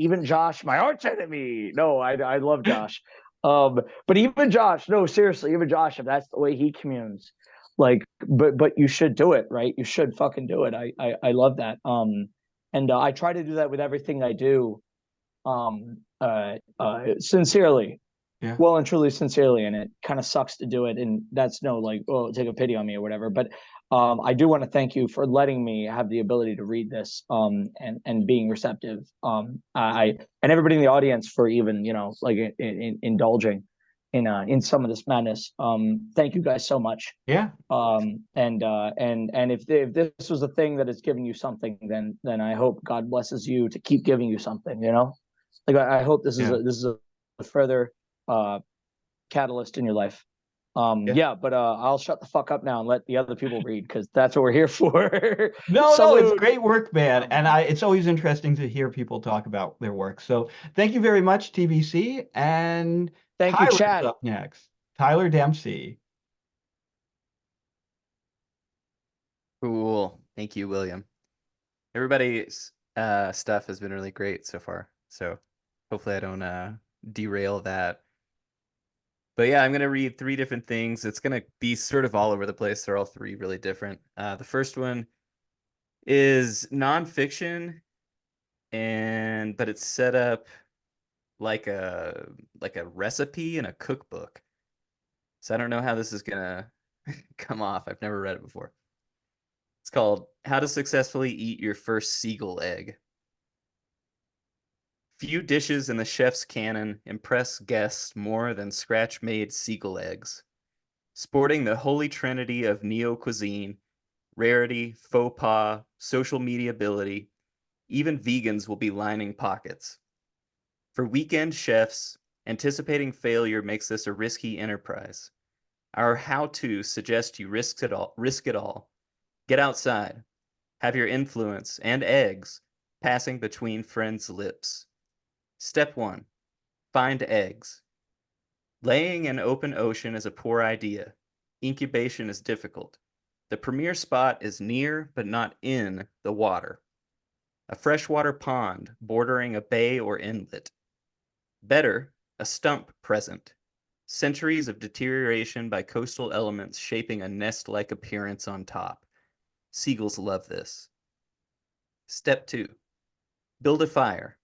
my arch enemy. No, I love Josh. But even Josh, no, seriously, even Josh, if that's the way he communes, like, but you should do it, right? You should fucking do it. I love that. And I try to do that with everything I do, sincerely, Yeah. well and truly sincerely. And it kind of sucks to do it, and that's no like, oh, take a pity on me or whatever. But I do want to thank you for letting me have the ability to read this, and being receptive. I and everybody in the audience for even like indulging in some of this madness. Thank you guys so much. Yeah. And if this was a thing that is giving you something, then I hope God blesses you to keep giving you something. Like I hope this is Yeah. a further catalyst in your life. Yeah. Yeah, but I'll shut the fuck up now and let the other people read because that's what we're here for. No, it's Salute. great work, man. And it's always interesting to hear people talk about their work. So thank you very much, TBC. And Thank you, Tyler's chat. up next. Tyler Dempsey. Cool. Thank you, William. Everybody's stuff has been really great so far. So hopefully I don't derail that. But yeah, I'm going to read 3 different things. It's going to be sort of all over the place. They're all 3 really different. The first one is nonfiction, but it's set up like a recipe in a cookbook. So I don't know how this is going to come off. I've never read it before. It's called How to Successfully Eat Your First Seagull Egg. Few dishes in the chef's canon impress guests more than scratch-made seagull eggs. Sporting the holy trinity of neo-cuisine, rarity, faux pas, social media ability, even vegans will be lining pockets. For weekend chefs, anticipating failure makes this a risky enterprise. Our how-to suggests you risk it all. Get outside. Have your influence and eggs passing between friends' lips. Step 1. Find eggs. Laying in open ocean is a poor idea. Incubation is difficult. The premier spot is near, but not in, the water. A freshwater pond bordering a bay or inlet. Better, a stump present. Centuries of deterioration by coastal elements shaping a nest-like appearance on top. Seagulls love this. Step 2. Build a fire.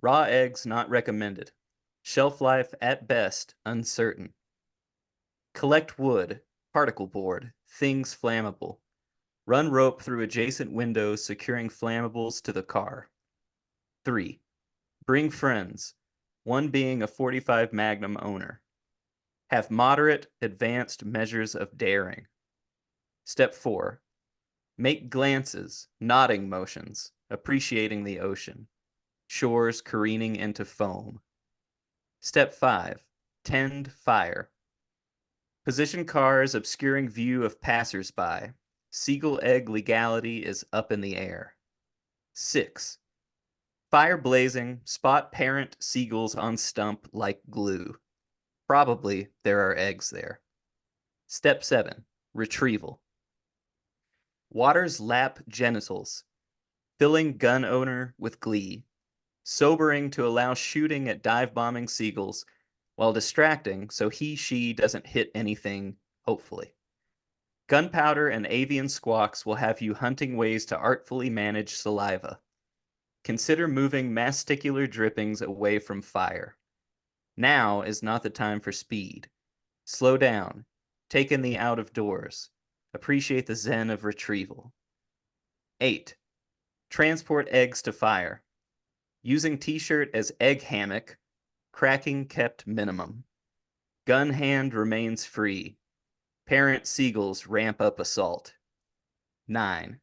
Raw eggs not recommended. Shelf life at best uncertain. Collect wood, particle board, things flammable. Run rope through adjacent windows securing flammables to the car. 3. Bring friends, one being a .45 Magnum owner. Have moderate, advanced measures of daring. Step 4. Make glances, nodding motions, appreciating the ocean. Shores careening into foam. Step 5. Tend fire. Position cars obscuring view of passers-by. Seagull egg legality is up in the air. 6. Fire blazing, spot parent seagulls on stump like glue. Probably there are eggs there. Step 7. Retrieval. Waters lap genitals, filling gun owner with glee. Sobering to allow shooting at dive-bombing seagulls, while distracting so she doesn't hit anything, hopefully. Gunpowder and avian squawks will have you hunting ways to artfully manage saliva. Consider moving masticular drippings away from fire. Now is not the time for speed. Slow down. Take in the out of doors. Appreciate the zen of retrieval. 8. Transport eggs to fire. Using t-shirt as egg hammock, cracking kept minimum. Gun hand remains free. Parent seagulls ramp up assault. 9.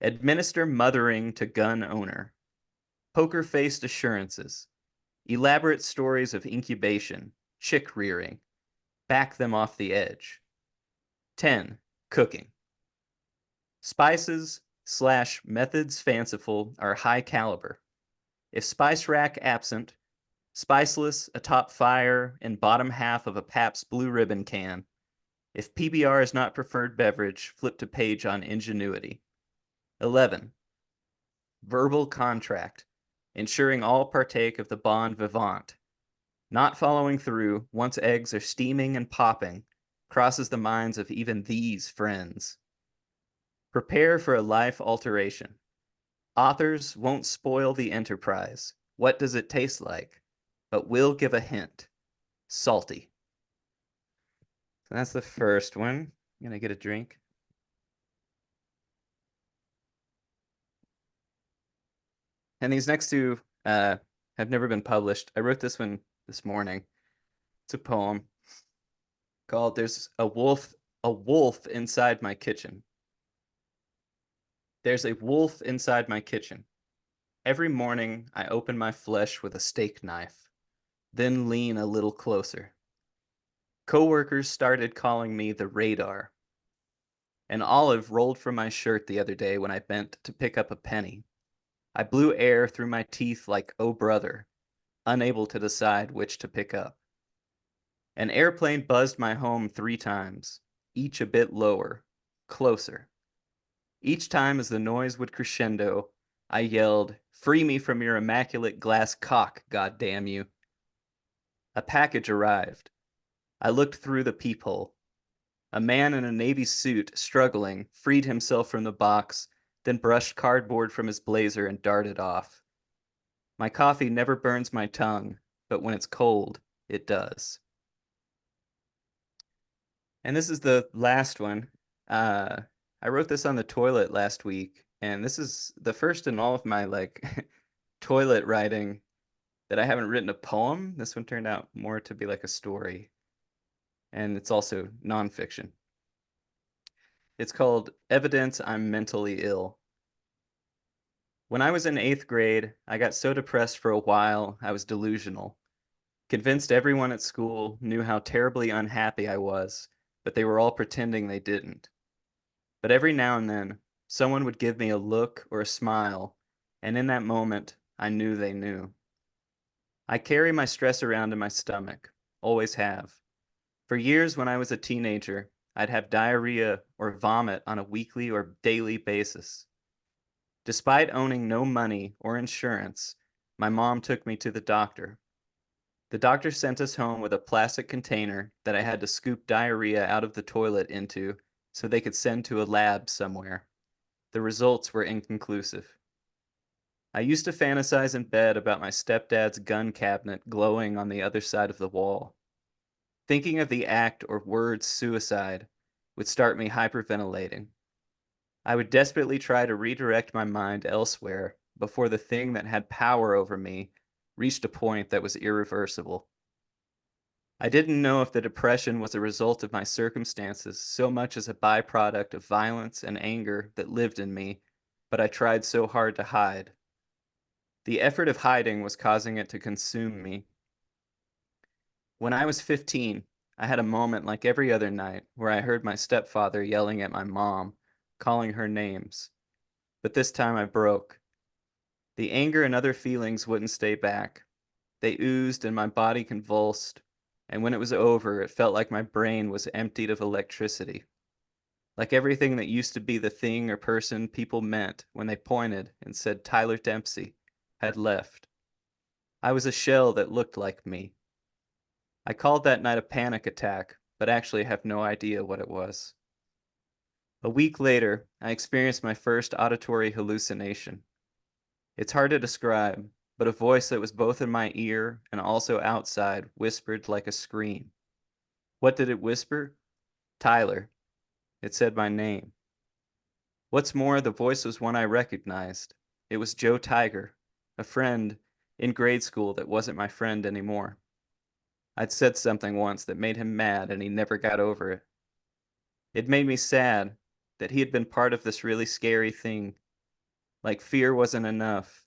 Administer mothering to gun owner. Poker-faced assurances. Elaborate stories of incubation, chick rearing. Back them off the edge. 10. Cooking. Spices/methods fanciful are high caliber. If spice rack absent, spiceless atop fire in bottom half of a Pabst Blue Ribbon can. If PBR is not preferred beverage, flip to page on ingenuity. 11. Verbal contract, ensuring all partake of the bon vivant. Not following through once eggs are steaming and popping crosses the minds of even these friends. Prepare for a life alteration. Authors won't spoil the enterprise. What does it taste like? But will give a hint. Salty. So that's the first one. I'm gonna get a drink. And these next 2 have never been published. I wrote this one this morning. It's a poem called "There's a wolf inside my kitchen." There's a wolf inside my kitchen. Every morning, I open my flesh with a steak knife, then lean a little closer. Coworkers started calling me the radar. An olive rolled from my shirt the other day when I bent to pick up a penny. I blew air through my teeth like "Oh brother," unable to decide which to pick up. An airplane buzzed my home 3 times, each a bit lower, closer. Each time as the noise would crescendo, I yelled, "Free me from your immaculate glass cock, goddamn you." A package arrived. I looked through the peephole. A man in a navy suit, struggling, freed himself from the box, then brushed cardboard from his blazer and darted off. My coffee never burns my tongue, but when it's cold, it does. And this is the last one. I wrote this on the toilet last week, and this is the first in all of my toilet writing that I haven't written a poem. This one turned out more to be like a story, and it's also nonfiction. It's called Evidence I'm Mentally Ill. When I was in 8th grade, I got so depressed for a while I was delusional. Convinced everyone at school knew how terribly unhappy I was, but they were all pretending they didn't. But every now and then, someone would give me a look or a smile, and in that moment, I knew they knew. I carry my stress around in my stomach, always have. For years when I was a teenager, I'd have diarrhea or vomit on a weekly or daily basis. Despite owning no money or insurance, my mom took me to the doctor. The doctor sent us home with a plastic container that I had to scoop diarrhea out of the toilet into so they could send to a lab somewhere. The results were inconclusive. I used to fantasize in bed about my stepdad's gun cabinet glowing on the other side of the wall. Thinking of the act or word suicide would start me hyperventilating. I would desperately try to redirect my mind elsewhere before the thing that had power over me reached a point that was irreversible. I didn't know if the depression was a result of my circumstances so much as a byproduct of violence and anger that lived in me, but I tried so hard to hide. The effort of hiding was causing it to consume me. When I was 15, I had a moment like every other night where I heard my stepfather yelling at my mom, calling her names. But this time I broke. The anger and other feelings wouldn't stay back. They oozed and my body convulsed, and when it was over, it felt like my brain was emptied of electricity. Like everything that used to be the thing or person people meant when they pointed and said Tyler Dempsey had left. I was a shell that looked like me. I called that night a panic attack, but actually have no idea what it was. A week later, I experienced my first auditory hallucination. It's hard to describe, but a voice that was both in my ear and also outside whispered like a scream. What did it whisper? Tyler. It said my name. What's more, the voice was one I recognized. It was Joe Tiger, a friend in grade school that wasn't my friend anymore. I'd said something once that made him mad and he never got over it. It made me sad that he had been part of this really scary thing. Like fear wasn't enough.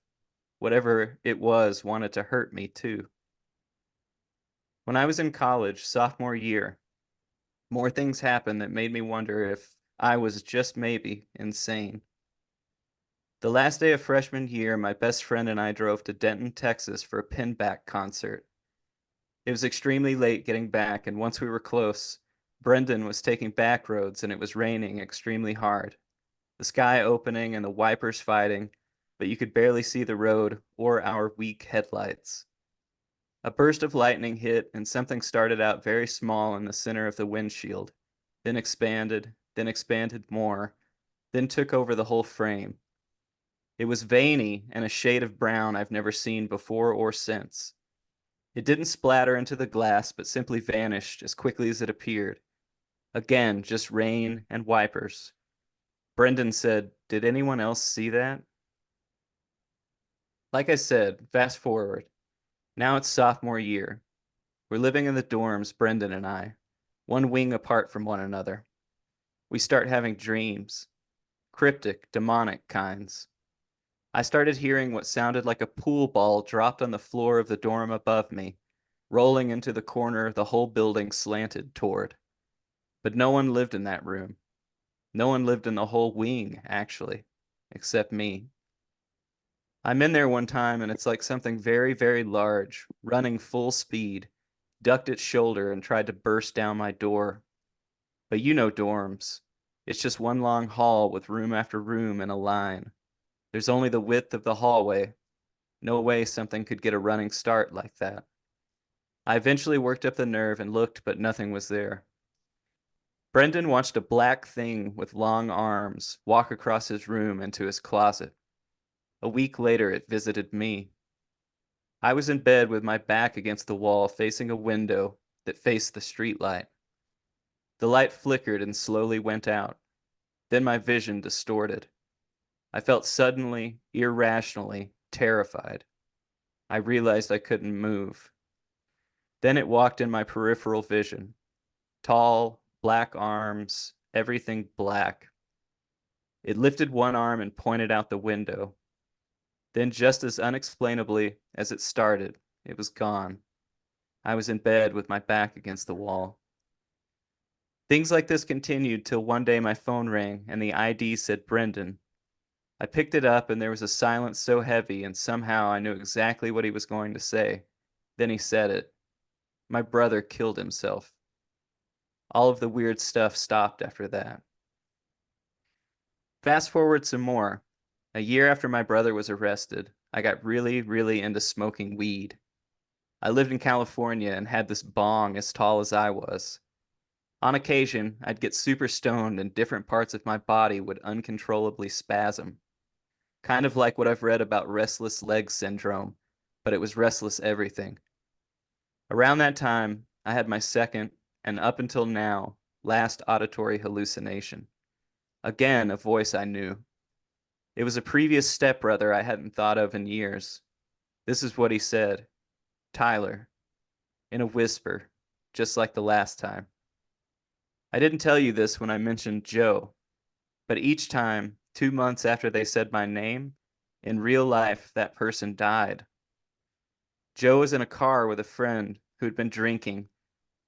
Whatever it was wanted to hurt me too. When I was in college, sophomore year, more things happened that made me wonder if I was just maybe insane. The last day of freshman year, my best friend and I drove to Denton, Texas for a Pinback concert. It was extremely late getting back, and once we were close, Brendan was taking back roads and it was raining extremely hard. The sky opening and the wipers fighting, but you could barely see the road or our weak headlights. A burst of lightning hit and something started out very small in the center of the windshield, then expanded more, then took over the whole frame. It was veiny and a shade of brown I've never seen before or since. It didn't splatter into the glass, but simply vanished as quickly as it appeared. Again, just rain and wipers. Brendan said, "Did anyone else see that?" Like I said, fast forward. Now it's sophomore year. We're living in the dorms, Brendan and I, one wing apart from one another. We start having dreams, cryptic, demonic kinds. I started hearing what sounded like a pool ball dropped on the floor of the dorm above me, rolling into the corner the whole building slanted toward. But no one lived in that room. No one lived in the whole wing, actually, except me. I'm in there one time and it's like something very, very large, running full speed, ducked its shoulder and tried to burst down my door. But you know dorms. It's just one long hall with room after room in a line. There's only the width of the hallway. No way something could get a running start like that. I eventually worked up the nerve and looked, but nothing was there. Brendan watched a black thing with long arms walk across his room into his closet. A week later, it visited me. I was in bed with my back against the wall facing a window that faced the streetlight. The light flickered and slowly went out. Then my vision distorted. I felt suddenly, irrationally terrified. I realized I couldn't move. Then it walked in my peripheral vision. Tall, black arms, everything black. It lifted one arm and pointed out the window. Then, just as unexplainably as it started, it was gone. I was in bed with my back against the wall. Things like this continued till one day my phone rang and the ID said Brendan. I picked it up and there was a silence so heavy and somehow I knew exactly what he was going to say. Then he said it. My brother killed himself. All of the weird stuff stopped after that. Fast forward some more. A year after my brother was arrested, I got really, really into smoking weed. I lived in California and had this bong as tall as I was. On occasion, I'd get super stoned and different parts of my body would uncontrollably spasm. Kind of like what I've read about restless leg syndrome, but it was restless everything. Around that time, I had my second, and up until now, last auditory hallucination. Again, a voice I knew. It was a previous stepbrother I hadn't thought of in years. This is what he said. Tyler. In a whisper, just like the last time. I didn't tell you this when I mentioned Joe, but each time, 2 months after they said my name, in real life, that person died. Joe was in a car with a friend who'd been drinking,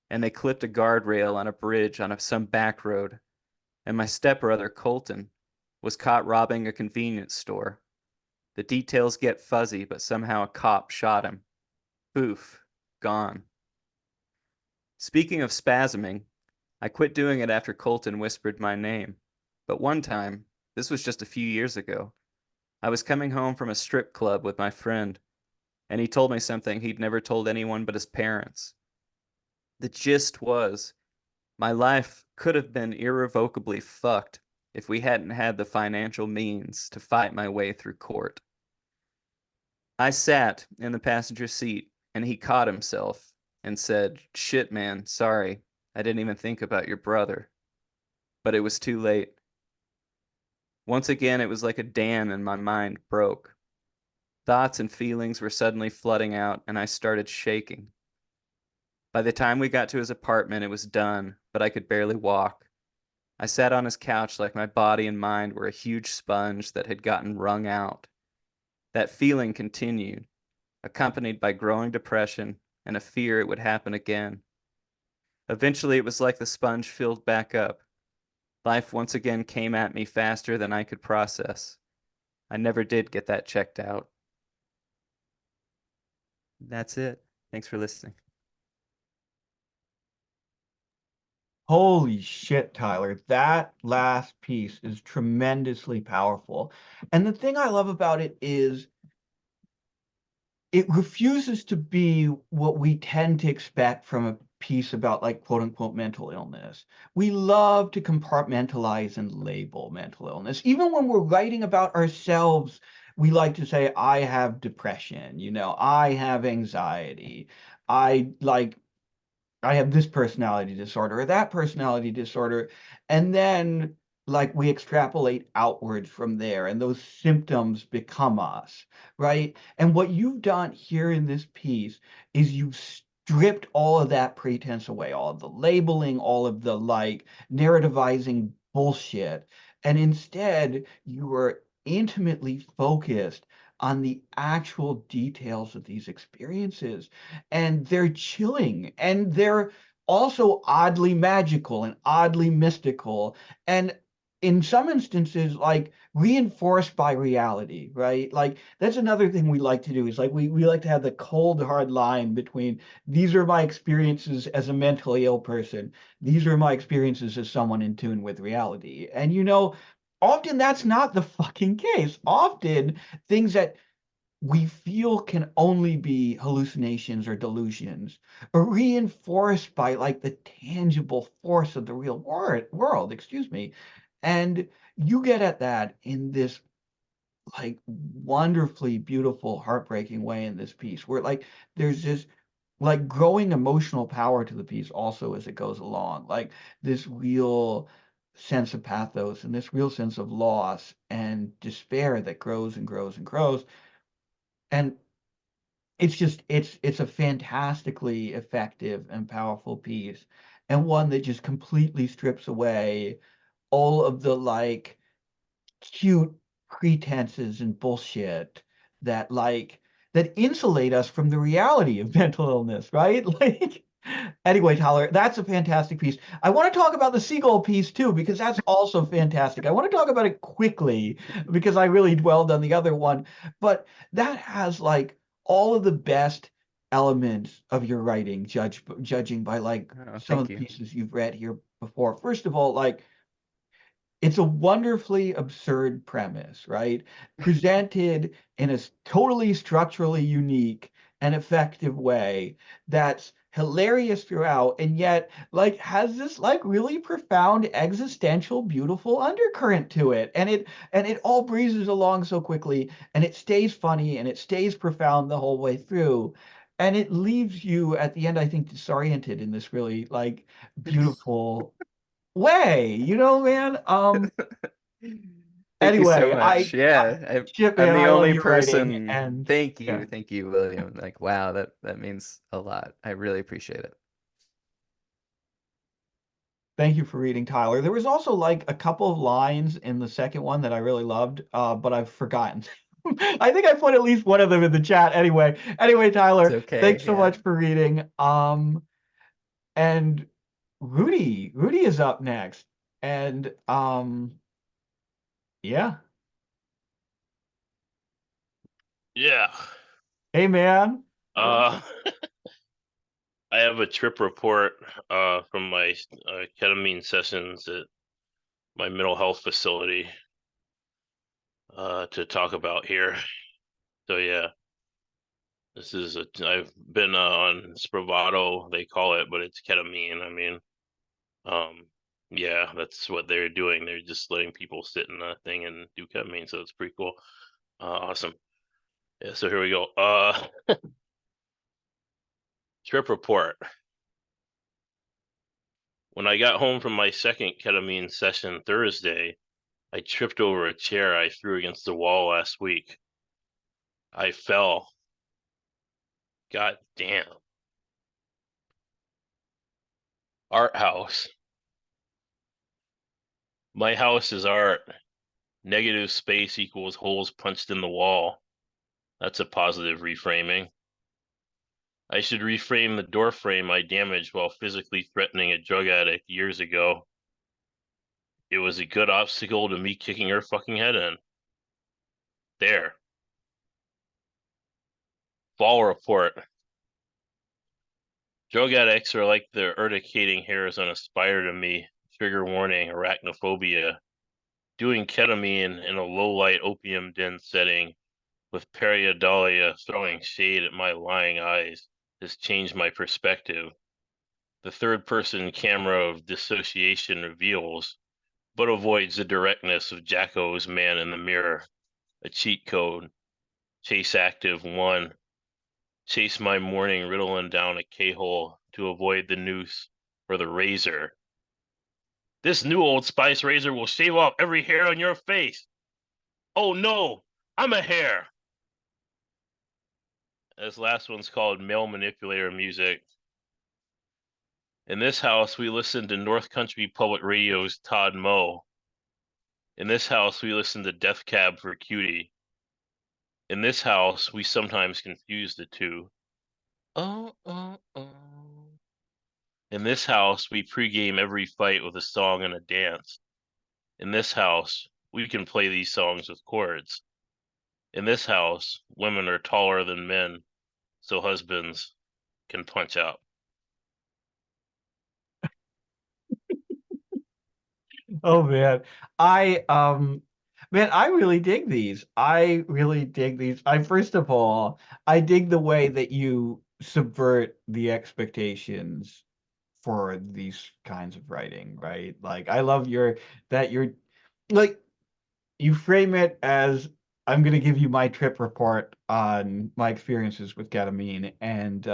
and they clipped a guardrail on a bridge on some back road, and my stepbrother, Colton, was caught robbing a convenience store. The details get fuzzy, but somehow a cop shot him. Poof, gone. Speaking of spasming, I quit doing it after Colton whispered my name. But one time, this was just a few years ago, I was coming home from a strip club with my friend, and he told me something he'd never told anyone but his parents. The gist was, my life could have been irrevocably fucked if we hadn't had the financial means to fight my way through court. I sat in the passenger seat, and he caught himself and said, "Shit, man, sorry. I didn't even think about your brother." But it was too late. Once again, it was like a dam and my mind broke. Thoughts and feelings were suddenly flooding out, and I started shaking. By the time we got to his apartment, it was done, but I could barely walk. I sat on his couch like my body and mind were a huge sponge that had gotten wrung out. That feeling continued, accompanied by growing depression and a fear it would happen again. Eventually, it was like the sponge filled back up. Life once again came at me faster than I could process. I never did get that checked out. That's it. Thanks for listening. Holy shit, Tyler. That last piece is tremendously powerful. And the thing I love about it is it refuses to be what we tend to expect from a piece about, like, quote unquote mental illness. We love to compartmentalize and label mental illness. Even when we're writing about ourselves, we like to say, I have depression, I have anxiety, I have this personality disorder or that personality disorder. And then, like, we extrapolate outward from there, and those symptoms become us, right? And what you've done here in this piece is you've stripped all of that pretense away, all of the labeling, all of the, like, narrativizing bullshit. And instead, you are intimately focused on the actual details of these experiences. And they're chilling, and they're also oddly magical and oddly mystical, and in some instances, like reinforced by reality, right? Like that's another thing we like to do is like we like to have the cold, hard line between these are my experiences as a mentally ill person, these are my experiences as someone in tune with reality. And often that's not the fucking case. Often things that we feel can only be hallucinations or delusions are reinforced by like the tangible force of the real world, excuse me. And you get at that in this like wonderfully beautiful, heartbreaking way in this piece where like there's this like growing emotional power to the piece also as it goes along, like this real sense of pathos and this real sense of loss and despair that grows and grows and grows. And it's a fantastically effective and powerful piece, and one that just completely strips away all of the like cute pretenses and bullshit that like that insulate us from the reality of mental illness, right? Like anyway, Tyler, that's a fantastic piece. I want to talk about the seagull piece too, because that's also fantastic. I want to talk about it quickly because I really dwelled on the other one, but that has like all of the best elements of your writing, judging by like Oh, some of thank the you. pieces you've read here before. First of all, like it's a wonderfully absurd premise, right? Presented in a totally structurally unique and effective way that's hilarious throughout, and yet like has this like really profound existential beautiful undercurrent to it, and it all breezes along so quickly, and it stays funny and it stays profound the whole way through, and it leaves you at the end, I think, disoriented in this really like beautiful way, man. Thank you so Anyway, much. Yeah, shit, I'm man, the I love only your writing, person. and yeah, Thank you, William. Like, wow, that means a lot. I really appreciate it. thank you for reading, Tyler. There was also like a couple of lines in the second one that I really loved, but I've forgotten. I think I put at least one of them in the chat anyway, It's Tyler, okay. thanks so Yeah. much for reading. And Rudy is up next, and yeah, Yeah. hey man. Uh, I have a trip report from my ketamine sessions at my mental health facility to talk about here. So yeah, I've been on Spravato, they call it, but it's ketamine. I mean, um, yeah, that's what they're doing. They're just letting people sit in the thing and do ketamine, so it's pretty cool. Awesome. Yeah, so here we go. Trip report. When I got home from my second ketamine session Thursday, I tripped over a chair I threw against the wall last week. I fell. God damn. Art house. My house is art. Negative space equals holes punched in the wall. That's a positive reframing. I should reframe the door frame I damaged while physically threatening a drug addict years ago. It was a good obstacle to me kicking her fucking head in. There. Fall report. Drug addicts are like the urticating hairs on a spider to me. Trigger warning, arachnophobia. Doing ketamine in a low-light opium den setting with pareidolia throwing shade at my lying eyes has changed my perspective. The third-person camera of dissociation reveals, but avoids the directness of Jacko's man in the mirror. A cheat code. Chase active 1. Chase my morning Ritalin down a K-hole to avoid the noose or the razor. This new Old Spice razor will shave off every hair on your face. Oh no, I'm a hair. This last one's called Male Manipulator Music. In this house, we listen to North Country Public Radio's Todd Moe. In this house, we listen to Death Cab for Cutie. In this house, we sometimes confuse the two. Oh, oh, oh. In this house, we pregame every fight with a song and a dance. In this house, we can play these songs with chords. In this house, women are taller than men, so husbands can punch out. Oh man. I really dig these. I really dig these. I first of all, I dig the way that you subvert the expectations for these kinds of writing, right? Like I love you're like you frame it as I'm going to give you my trip report on my experiences with ketamine, and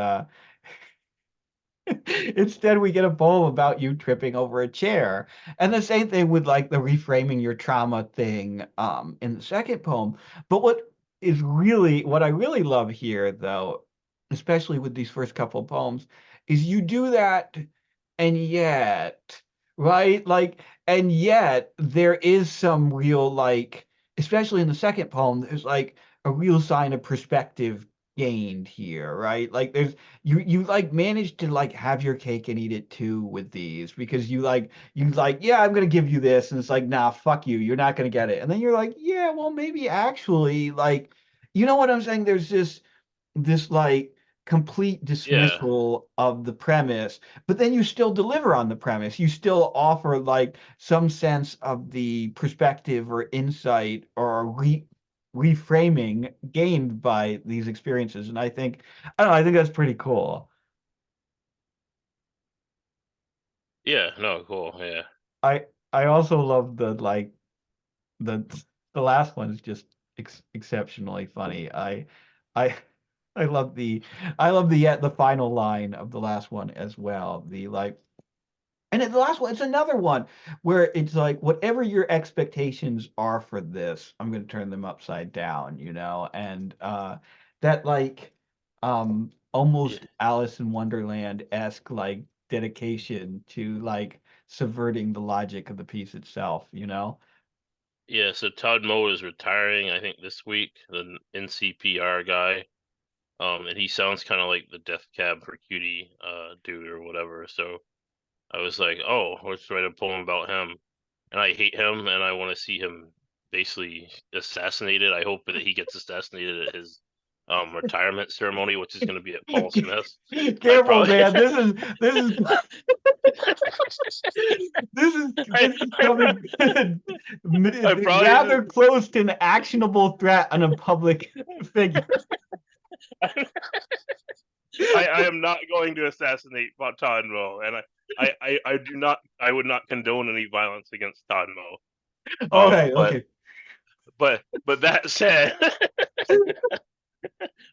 instead we get a poem about you tripping over a chair. And the same thing with like the reframing your trauma thing in the second poem. But what I really love here though, especially with these first couple of poems, is you do that and yet, right? Like, and yet there is some real, like, especially in the second poem, there's like a real sign of perspective gained here, right? Like there's you like managed to like have your cake and eat it too with these because you like, yeah, I'm gonna give you this, and it's like, nah, fuck you, you're not gonna get it. And then you're like, yeah, well, maybe actually, like, you know what I'm saying? There's this like complete Yeah, dismissal of the premise, but then you still deliver on the premise. You still offer like some sense of the perspective or insight or reframing gained by these experiences. And I don't know, I think that's pretty cool. yeah, no, cool, yeah. I also love the the last one's just exceptionally funny. I I love the final line of the last one as well. The like, and the last one, it's another one where it's like whatever your expectations are for this, I'm going to turn them upside down, and that like Yeah, almost Alice in Wonderland-esque like dedication to like subverting the logic of the piece itself. yeah, so Todd Moe is retiring, I think, this week, the NCPR guy. And he sounds kind of like the Death Cab for Cutie dude or whatever. So I was like, oh, let's write a poem about him. And I hate him, and I want to see him basically assassinated. I hope that he gets assassinated at his retirement ceremony, which is going to be at Paul Smith's. I Careful, probably. man. This is this is coming I probably. rather close to an actionable threat on a public figure. I am not going to assassinate Todd Moe, and I do not. I would not condone any violence against Todd Moe. Okay, But okay. but that said,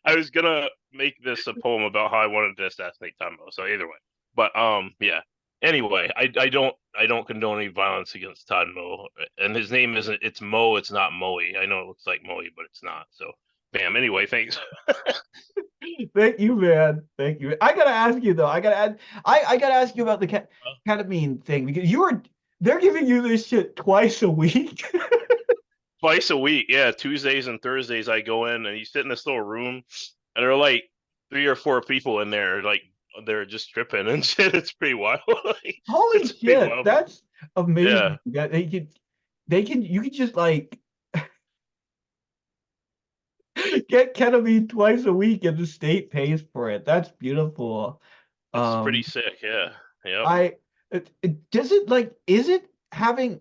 I was gonna make this a poem about how I wanted to assassinate Todd Moe. So either way, but yeah. Anyway, I don't condone any violence against Todd Moe, and his name isn't. It's Moe. It's not Moe. I know it looks like Moe, but it's not. So, bam. Anyway, thanks. Thank you, man. Thank you. I gotta ask you though. I gotta ask you about the ketamine thing because they're giving you this shit twice a week. Twice a week, yeah. Tuesdays and Thursdays, I go in and you sit in this little room, and there are like 3 or 4 people in there, like they're just tripping and shit. It's pretty wild. Like, Holy it's pretty shit, wild. that's Yeah, amazing. That you could just like get ketamine twice a week and the state pays for it. That's beautiful. it's pretty Um, sick. Yeah, yep. does it like, is it having,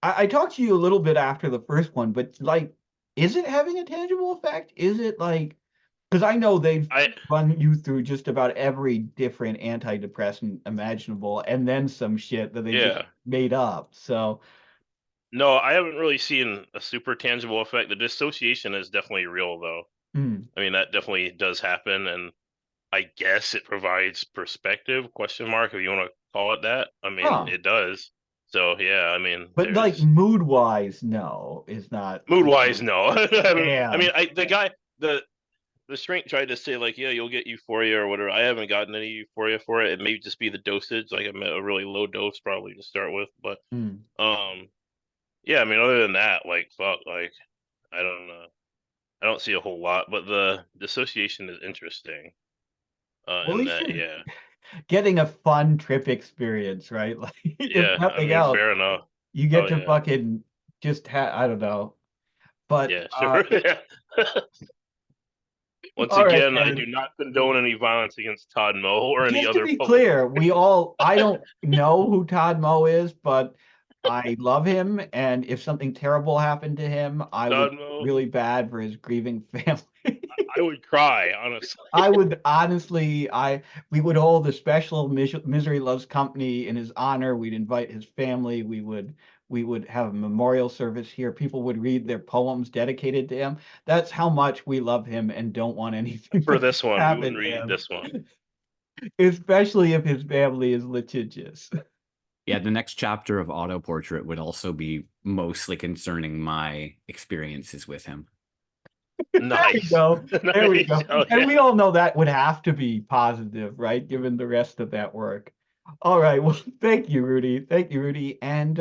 I talked to you a little bit after the first one, but like, is it having a tangible effect? Is it like, because I know they've I run you through just about every different antidepressant imaginable and then some shit that they just yeah. made up. So, No, I haven't really seen a super tangible effect. The dissociation is definitely real, though. hmm. I mean, that definitely does happen, and I guess it provides perspective, question mark, if you want to call it that. I mean, Huh. it does. So yeah, I mean, But like there's mood wise, no, is not. mood wise, no. I mean, Damn. the guy, the shrink tried to say like, yeah, you'll get euphoria or whatever. I haven't gotten any euphoria for it. It may just be the dosage. Like I'm at a really low dose probably to start with, but Hmm. yeah. I mean, other than that, like fuck, like I don't know. I don't see a whole lot, but the dissociation is interesting. Well, at In least that, you're yeah, getting a fun trip experience, right? Like, if yeah. I nothing mean, else, fair enough. you Oh get to yeah, fucking just I don't know. But yeah, sure. Yeah. Once all right, again, I man. do not condone any violence against Todd Moe or any Just to other be public. clear, I don't know who Todd Moe is, but I love him. And if something terrible happened to him, I would Todd Moe, really bad for his grieving family. I would cry, honestly. I would honestly, we would hold a special Misery Loves Company in his honor. We'd invite his family. We would have a memorial service here. People would read their poems dedicated to him. That's how much we love him and don't want anything For to this one, we happen wouldn't to read him, this one. especially if his family is litigious. Yeah, the next chapter of Auto Portrait would also be mostly concerning my experiences with him. There we Nice. go. There we Nice. go. Oh, And yeah. we all know that would have to be positive, right? Given the rest of that work. All right. Well, thank you, Rudy. Thank you, Rudy. And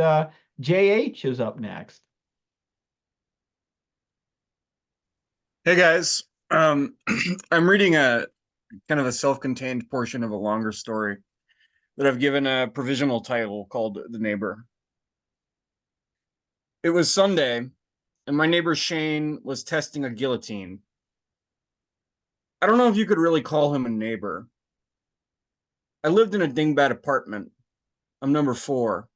JH is up next. Hey guys, I'm reading a kind of a self-contained portion of a longer story that I've given a provisional title called The Neighbor. It was Sunday, and my neighbor Shane was testing a guillotine. I don't know if you could really call him a neighbor. I lived in a dingbat apartment. I'm number 4.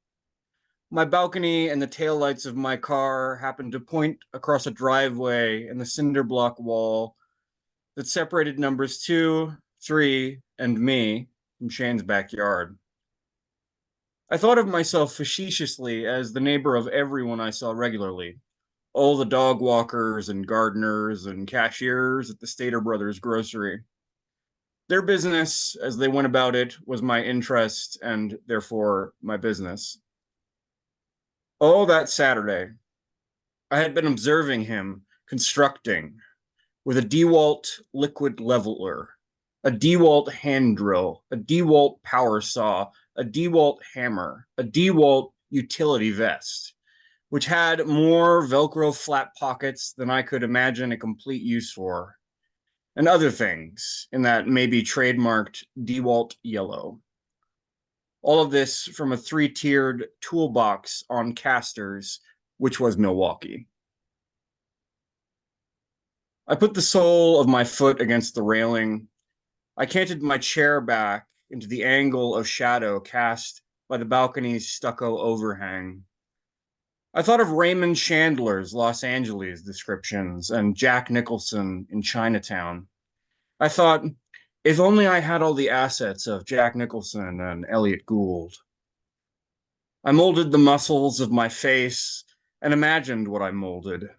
My balcony and the taillights of my car happened to point across a driveway in the cinder block wall that separated numbers 2, 3, and me from Shane's backyard. I thought of myself facetiously as the neighbor of everyone I saw regularly, all the dog walkers and gardeners and cashiers at the Stater Brothers grocery. Their business, as they went about it, was my interest and therefore my business. Oh, that Saturday, I had been observing him constructing with a DeWalt liquid leveler, a DeWalt hand drill, a DeWalt power saw, a DeWalt hammer, a DeWalt utility vest, which had more Velcro flat pockets than I could imagine a complete use for, and other things in that maybe trademarked DeWalt yellow. All of this from a 3-tiered toolbox on casters, which was Milwaukee. I put the sole of my foot against the railing. I canted my chair back into the angle of shadow cast by the balcony's stucco overhang. I thought of Raymond Chandler's Los Angeles descriptions and Jack Nicholson in Chinatown. I thought, if only I had all the assets of Jack Nicholson and Elliot Gould. I molded the muscles of my face and imagined what I molded,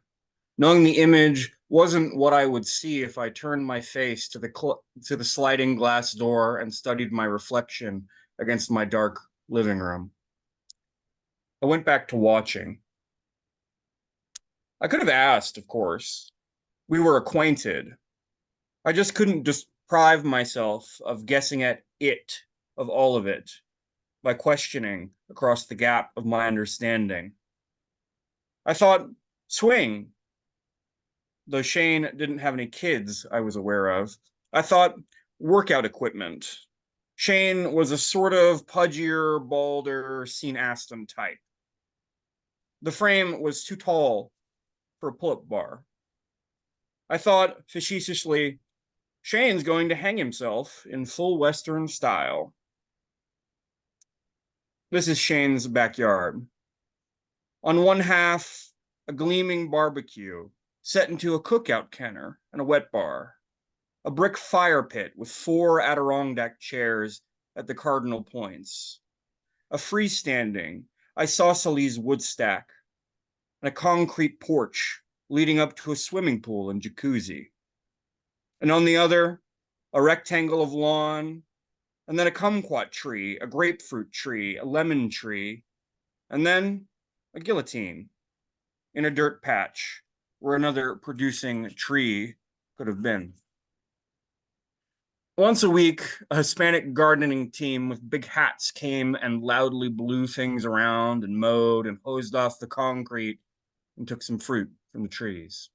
knowing the image wasn't what I would see if I turned my face to the sliding glass door and studied my reflection against my dark living room. I went back to watching. I could have asked, of course. We were acquainted. I just couldn't deprive myself of guessing at it, of all of it, by questioning across the gap of my understanding. I thought, swing. Though Shane didn't have any kids I was aware of, I thought workout equipment. Shane was a sort of pudgier, balder, Sean Astin type. The frame was too tall for a pull-up bar. I thought facetiously, Shane's going to hang himself in full Western style. This is Shane's backyard. On one half, a gleaming barbecue set into a cookout kenner and a wet bar, a brick fire pit with 4 Adirondack chairs at the cardinal points, a freestanding isosceles wood stack, and a concrete porch leading up to a swimming pool and jacuzzi. And on the other, a rectangle of lawn, and then a kumquat tree, a grapefruit tree, a lemon tree, and then a guillotine in a dirt patch where another producing tree could have been. Once a week, a Hispanic gardening team with big hats came and loudly blew things around and mowed and hosed off the concrete and took some fruit from the trees.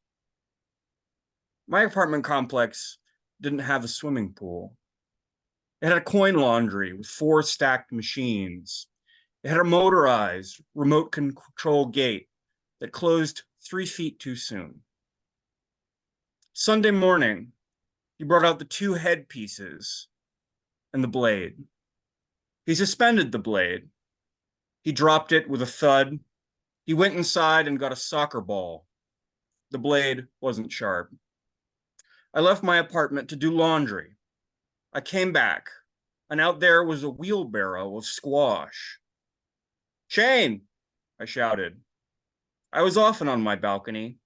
My apartment complex didn't have a swimming pool. It had a coin laundry with 4 stacked machines. It had a motorized remote control gate that closed 3 feet too soon. Sunday morning, he brought out the 2 headpieces and the blade. He suspended the blade. He dropped it with a thud. He went inside and got a soccer ball. The blade wasn't sharp. I left my apartment to do laundry. I came back, and out there was a wheelbarrow of squash. Shane, I shouted. I was often on my balcony.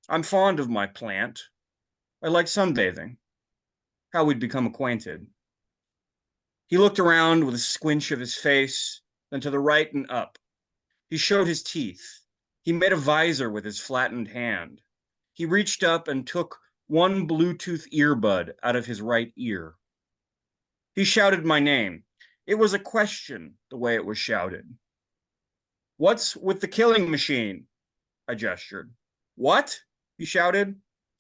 I'm fond of my plant. I like sunbathing. How we'd become acquainted. He looked around with a squinch of his face, then to the right and up. He showed his teeth. He made a visor with his flattened hand. He reached up and took one Bluetooth earbud out of his right ear. He shouted my name. It was a question, the way it was shouted. What's with the killing machine? I gestured. What? He shouted.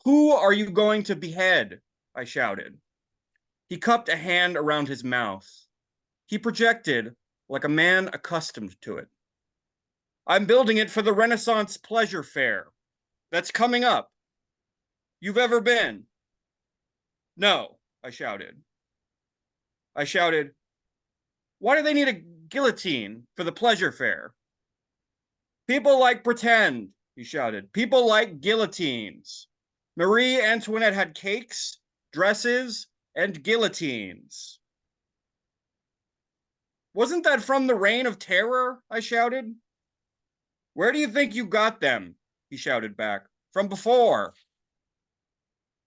Who are you going to behead? I shouted. He cupped a hand around his mouth. He projected like a man accustomed to it. I'm building it for the Renaissance Pleasure Fair. That's coming up. You've ever been? No, I shouted. I shouted, why do they need a guillotine for the pleasure fair? People like pretend, he shouted. People like guillotines. Marie Antoinette had cakes, dresses, and guillotines. Wasn't that from the Reign of Terror? I shouted. Where do you think you got them? He shouted back. From before.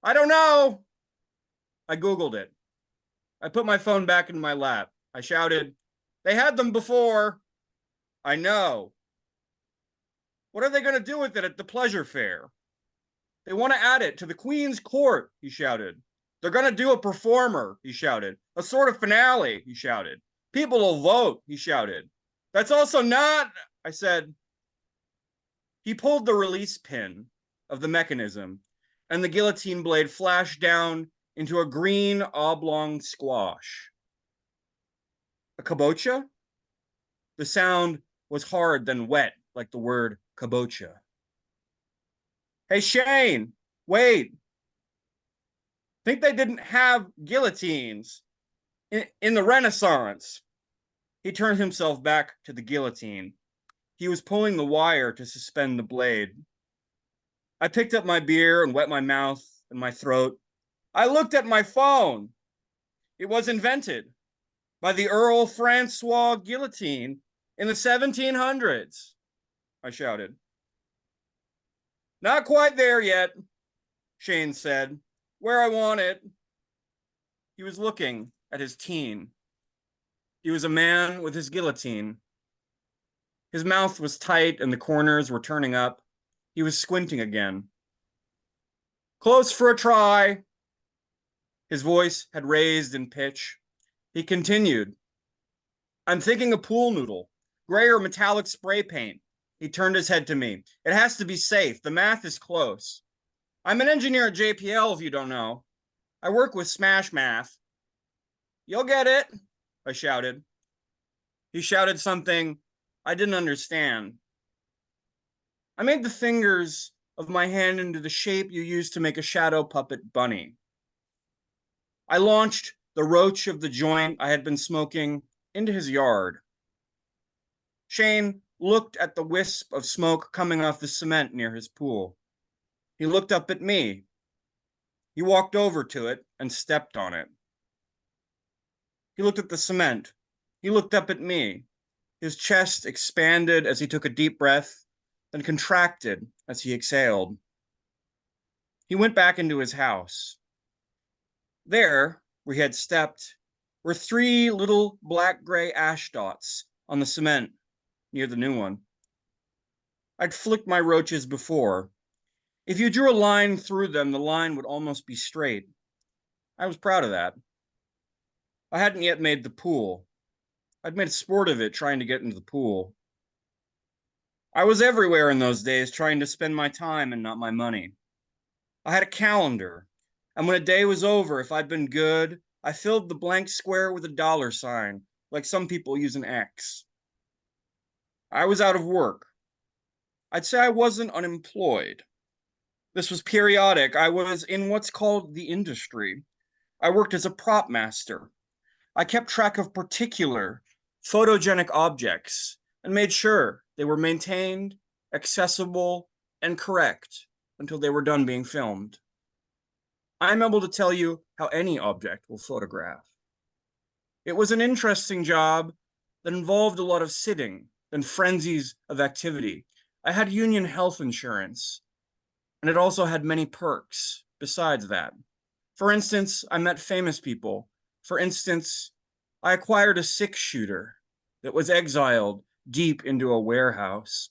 I don't know. I Googled it. I put my phone back in my lap. I shouted, they had them before. I know. What are they going to do with it at the pleasure fair? They want to add it to the Queen's Court, he shouted. They're going to do a performer, he shouted. A sort of finale, he shouted. People will vote, he shouted. That's also not, I said. He pulled the release pin of the mechanism, and the guillotine blade flashed down into a green oblong squash. A kabocha? The sound was hard then wet, like the word kabocha. Hey, Shane, wait. Think they didn't have guillotines in the Renaissance? He turned himself back to the guillotine. He was pulling the wire to suspend the blade. I picked up my beer and wet my mouth and my throat. I looked at my phone. It was invented by the Earl Francois Guillotine in the 1700s, I shouted. Not quite there yet, Shane said. Where I want it. He was looking at his teen. He was a man with his guillotine. His mouth was tight and the corners were turning up. He was squinting again. Close for a try. His voice had raised in pitch. He continued. I'm thinking a pool noodle, gray or metallic spray paint. He turned his head to me. It has to be safe. The math is close. I'm an engineer at JPL, if you don't know. I work with Smash Math. You'll get it, I shouted. He shouted something I didn't understand. I made the fingers of my hand into the shape you use to make a shadow puppet bunny. I launched the roach of the joint I had been smoking into his yard. Shane looked at the wisp of smoke coming off the cement near his pool. He looked up at me. He walked over to it and stepped on it. He looked at the cement. He looked up at me. His chest expanded as he took a deep breath, then contracted as he exhaled. He went back into his house. There, where he had stepped, were 3 little black-gray ash dots on the cement near the new one. I'd flicked my roaches before. If you drew a line through them, the line would almost be straight. I was proud of that. I hadn't yet made the pool. I'd made a sport of it trying to get into the pool. I was everywhere in those days trying to spend my time and not my money. I had a calendar, and when a day was over, if I'd been good, I filled the blank square with a $sign, like some people use an X. I was out of work. I'd say I wasn't unemployed. This was periodic. I was in what's called the industry. I worked as a prop master. I kept track of particular photogenic objects and made sure they were maintained, accessible, and correct until they were done being filmed. I'm able to tell you how any object will photograph. It was an interesting job that involved a lot of sitting and frenzies of activity. I had union health insurance, and it also had many perks besides that. For instance, I met famous people. For instance, I acquired a 6-shooter that was exiled deep into a warehouse.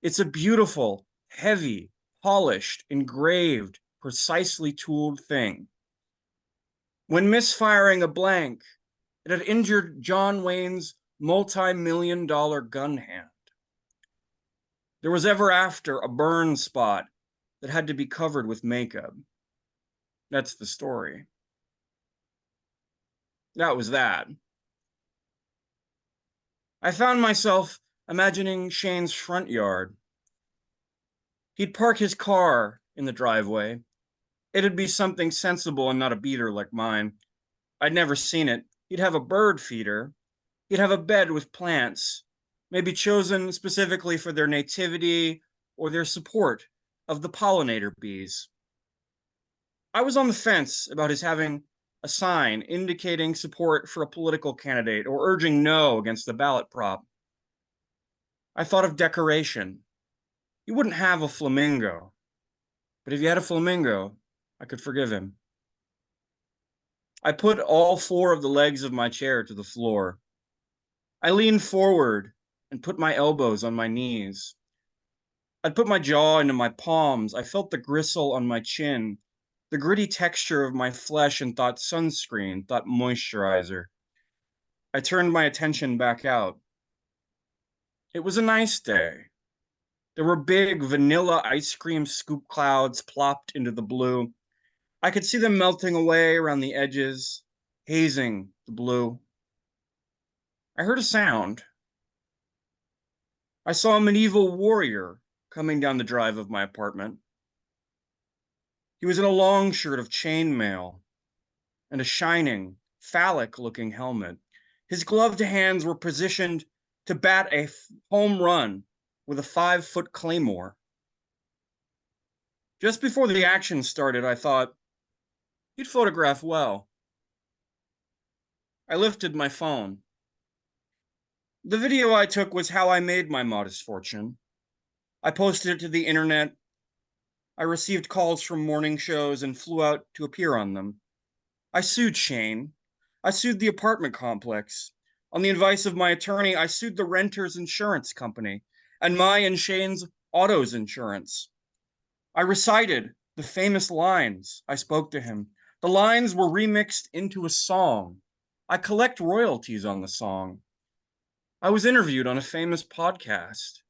It's a beautiful, heavy, polished, engraved, precisely tooled thing. When misfiring a blank, it had injured John Wayne's multi-million-dollar gun hand. There was ever after a burn spot that had to be covered with makeup. That's the story. That was that. I found myself imagining Shane's front yard. He'd park his car in the driveway. It'd be something sensible and not a beater like mine. I'd never seen it. He'd have a bird feeder. He'd have a bed with plants, maybe chosen specifically for their nativity or their support of the pollinator bees. I was on the fence about his having a sign indicating support for a political candidate or urging no against the ballot prop. I thought of decoration. He wouldn't have a flamingo, but if he had a flamingo, I could forgive him. I put all 4 of the legs of my chair to the floor. I leaned forward and put my elbows on my knees. I'd put my jaw into my palms. I felt the gristle on my chin, the gritty texture of my flesh, and thought sunscreen, thought moisturizer. I turned my attention back out. It was a nice day. There were big vanilla ice cream scoop clouds plopped into the blue. I could see them melting away around the edges, hazing the blue. I heard a sound. I saw a medieval warrior coming down the drive of my apartment. He was in a long shirt of chainmail and a shining, phallic-looking helmet. His gloved hands were positioned to bat a home run with a 5-foot claymore. Just before the action started, I thought, he'd photograph well. I lifted my phone. The video I took was how I made my modest fortune. I posted it to the internet. I received calls from morning shows and flew out to appear on them. I sued Shane. I sued the apartment complex. On the advice of my attorney, I sued the renter's insurance company and my and Shane's autos insurance. I recited the famous lines I spoke to him. The lines were remixed into a song. I collect royalties on the song. I was interviewed on a famous podcast.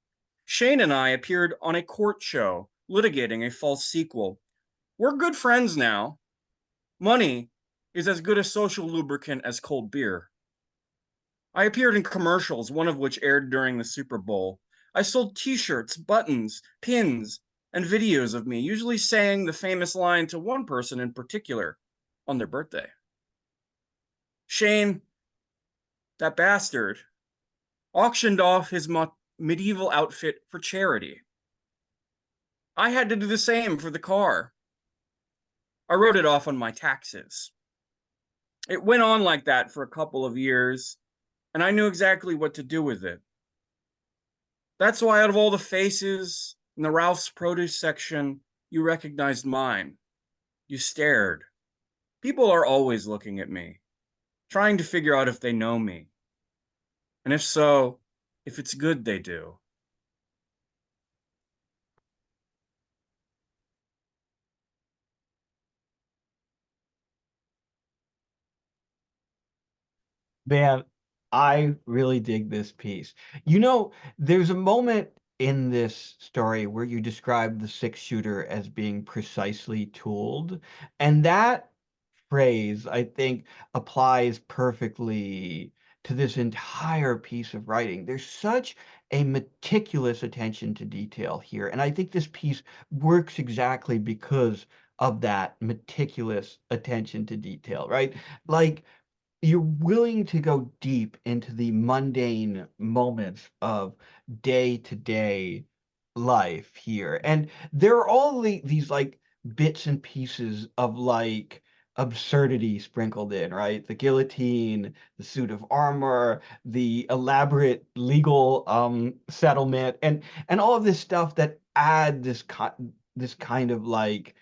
Shane and I appeared on a court show litigating a false sequel. We're good friends now. Money is as good a social lubricant as cold beer. I appeared in commercials, one of which aired during the Super Bowl. I sold t-shirts, buttons, pins, and videos of me, usually saying the famous line to one person in particular on their birthday. Shane, that bastard, auctioned off his medieval outfit for charity. I had to do the same for the car. I wrote it off on my taxes. It went on like that for a couple of years, and I knew exactly what to do with it. That's why out of all the faces in the Ralph's produce section, you recognized mine. You stared. People are always looking at me, trying to figure out if they know me. And if so, if it's good, they do. Man, I really dig this piece. You know, there's a moment in this story where you describe the 6-shooter as being precisely tooled. And that phrase, I think, applies perfectly to this entire piece of writing. There's such a meticulous attention to detail here. And I think this piece works exactly because of that meticulous attention to detail, right? Like, you're willing to go deep into the mundane moments of day-to-day life here. And there are all these like bits and pieces of like absurdity sprinkled in, right? The guillotine, the suit of armor, the elaborate legal settlement, and all of this stuff that add this kind of like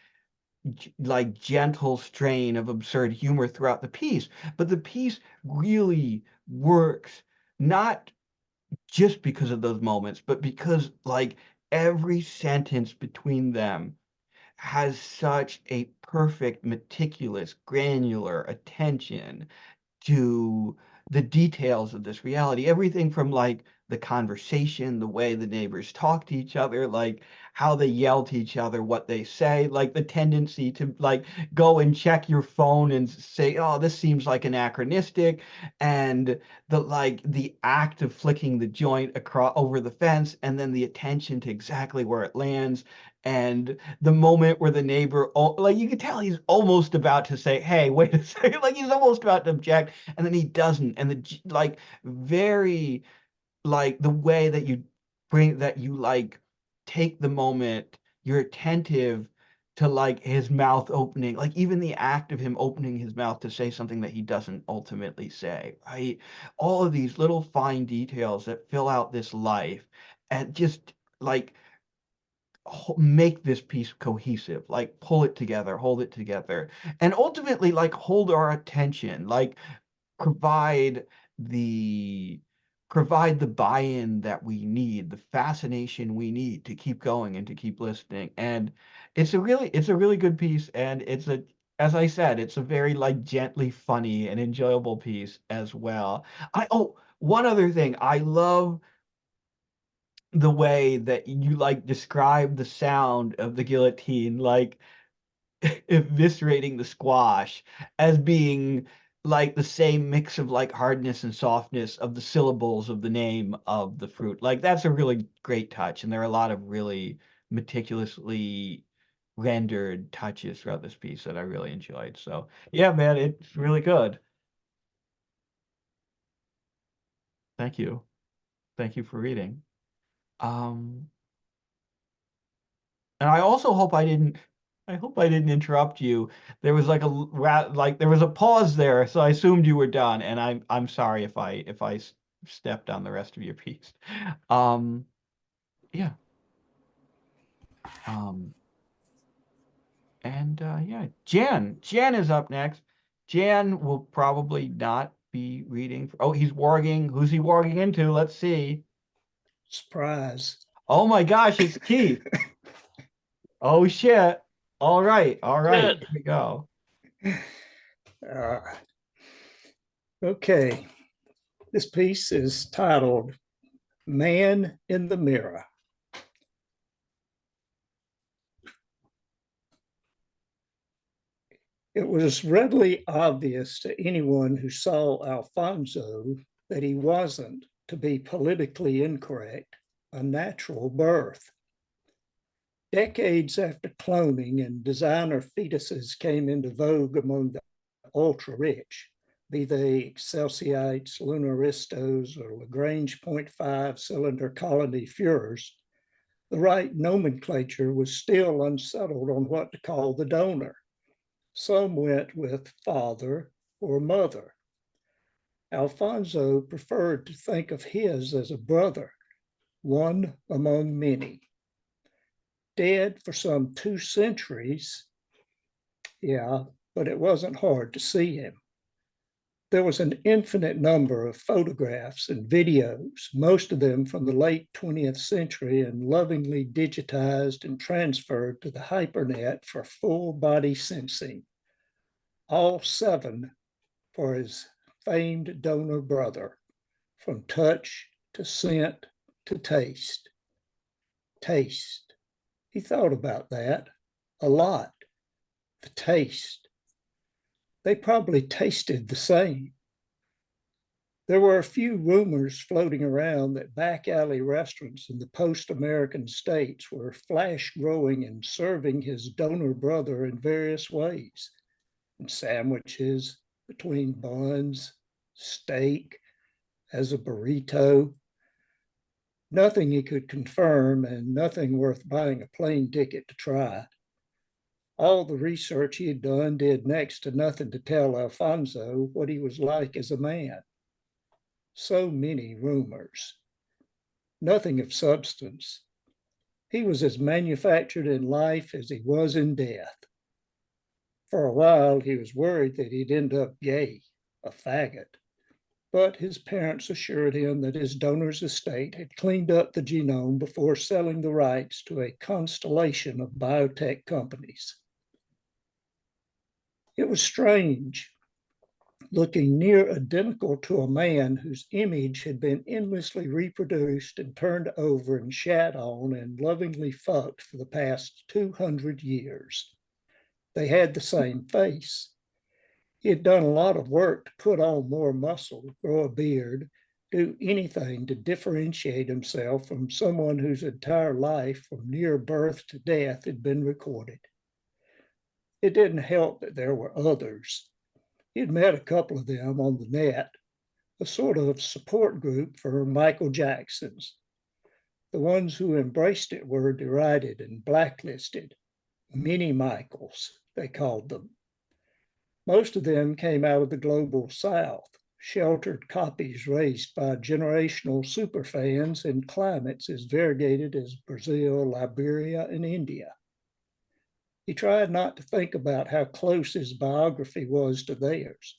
gentle strain of absurd humor throughout the piece. But the piece really works not just because of those moments, but because like every sentence between them has such a perfect, meticulous, granular attention to the details of this reality. Everything from like the conversation, the way the neighbors talk to each other, like how they yell to each other, what they say, like the tendency to like go and check your phone and say, oh, this seems like anachronistic, and the act of flicking the joint across over the fence, and then the attention to exactly where it lands, and the moment where the neighbor, like you could tell he's almost about to say, hey, wait a second, like he's almost about to object, and then he doesn't. And the like very like the way that you like take the moment, you're attentive to like his mouth opening, like even the act of him opening his mouth to say something that he doesn't ultimately say, right? All of these little fine details that fill out this life and just like make this piece cohesive, like pull it together, hold it together, and ultimately like hold our attention, like provide the provide the buy-in that we need, the fascination we need to keep going and to keep listening. And it's a really good piece, and it's a, as I said, it's a very like gently funny and enjoyable piece as well. One other thing, I love the way that you like describe the sound of the guillotine, like eviscerating the squash as being like the same mix of like hardness and softness of the syllables of the name of the fruit. Like that's a really great touch, and there are a lot of really meticulously rendered touches throughout this piece that I really enjoyed. So yeah, man, it's really good. Thank you. Thank you for reading. Um, And I also hope I hope I didn't interrupt you. There was like like there was a pause there, so I assumed you were done, and I'm sorry if I stepped on the rest of your piece. Um, yeah. Um, and yeah, Jan is up next. Jan will probably not be reading. Oh, he's warging. Who's he warging into? Let's see. Surprise. Oh my gosh, it's Keith. Oh shit. All right, here we go. Okay, this piece is titled Man in the Mirror. It was readily obvious to anyone who saw Alfonso that he wasn't, to be politically incorrect, a natural birth. Decades after cloning and designer fetuses came into vogue among the ultra-rich, be they Excelsiites, Lunaristos, or Lagrange 0.5 cylinder colony Führers, the right nomenclature was still unsettled on what to call the donor. Some went with father or mother. Alfonso preferred to think of his as a brother, one among many. Dead for some 2 centuries, yeah, but it wasn't hard to see him. There was an infinite number of photographs and videos, most of them from the late 20th century and lovingly digitized and transferred to the HyperNet for full body sensing. All 7 for his famed donor brother, from touch to scent to taste. Taste. He thought about that a lot. The taste. They probably tasted the same. There were a few rumors floating around that back alley restaurants in the post-American states were flash growing and serving his donor brother in various ways, in sandwiches, between buns, steak, as a burrito. Nothing he could confirm and nothing worth buying a plane ticket to try. All the research he had done did next to nothing to tell Alfonso what he was like as a man. So many rumors, nothing of substance. He was as manufactured in life as he was in death. For a while, he was worried that he'd end up gay, a faggot. But his parents assured him that his donor's estate had cleaned up the genome before selling the rights to a constellation of biotech companies. It was strange, looking near identical to a man whose image had been endlessly reproduced and turned over and shat on and lovingly fucked for the past 200 years. They had the same face. He had done a lot of work to put on more muscle, grow a beard, do anything to differentiate himself from someone whose entire life from near birth to death had been recorded. It didn't help that there were others. He had met a couple of them on the net, a sort of support group for Michael Jackson's. The ones who embraced it were derided and blacklisted. Mini Michaels, they called them. Most of them came out of the global South, sheltered copies raised by generational superfans in climates as variegated as Brazil, Liberia, and India. He tried not to think about how close his biography was to theirs.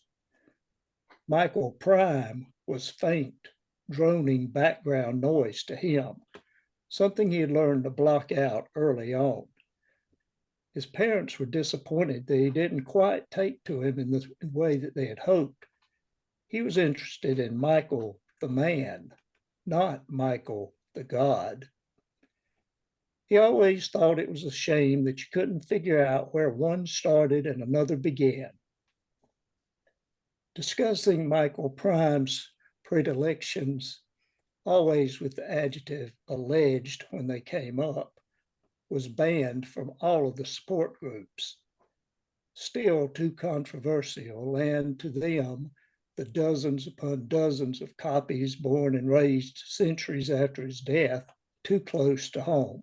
Michael Prime was faint, droning background noise to him, something he had learned to block out early on. His parents were disappointed that he didn't quite take to him in the way that they had hoped. He was interested in Michael the man, not Michael the God. He always thought it was a shame that you couldn't figure out where one started and another began. Discussing Michael Prime's predilections, always with the adjective alleged when they came up, was banned from all of the support groups. Still too controversial, and to them, the dozens upon dozens of copies born and raised centuries after his death, too close to home.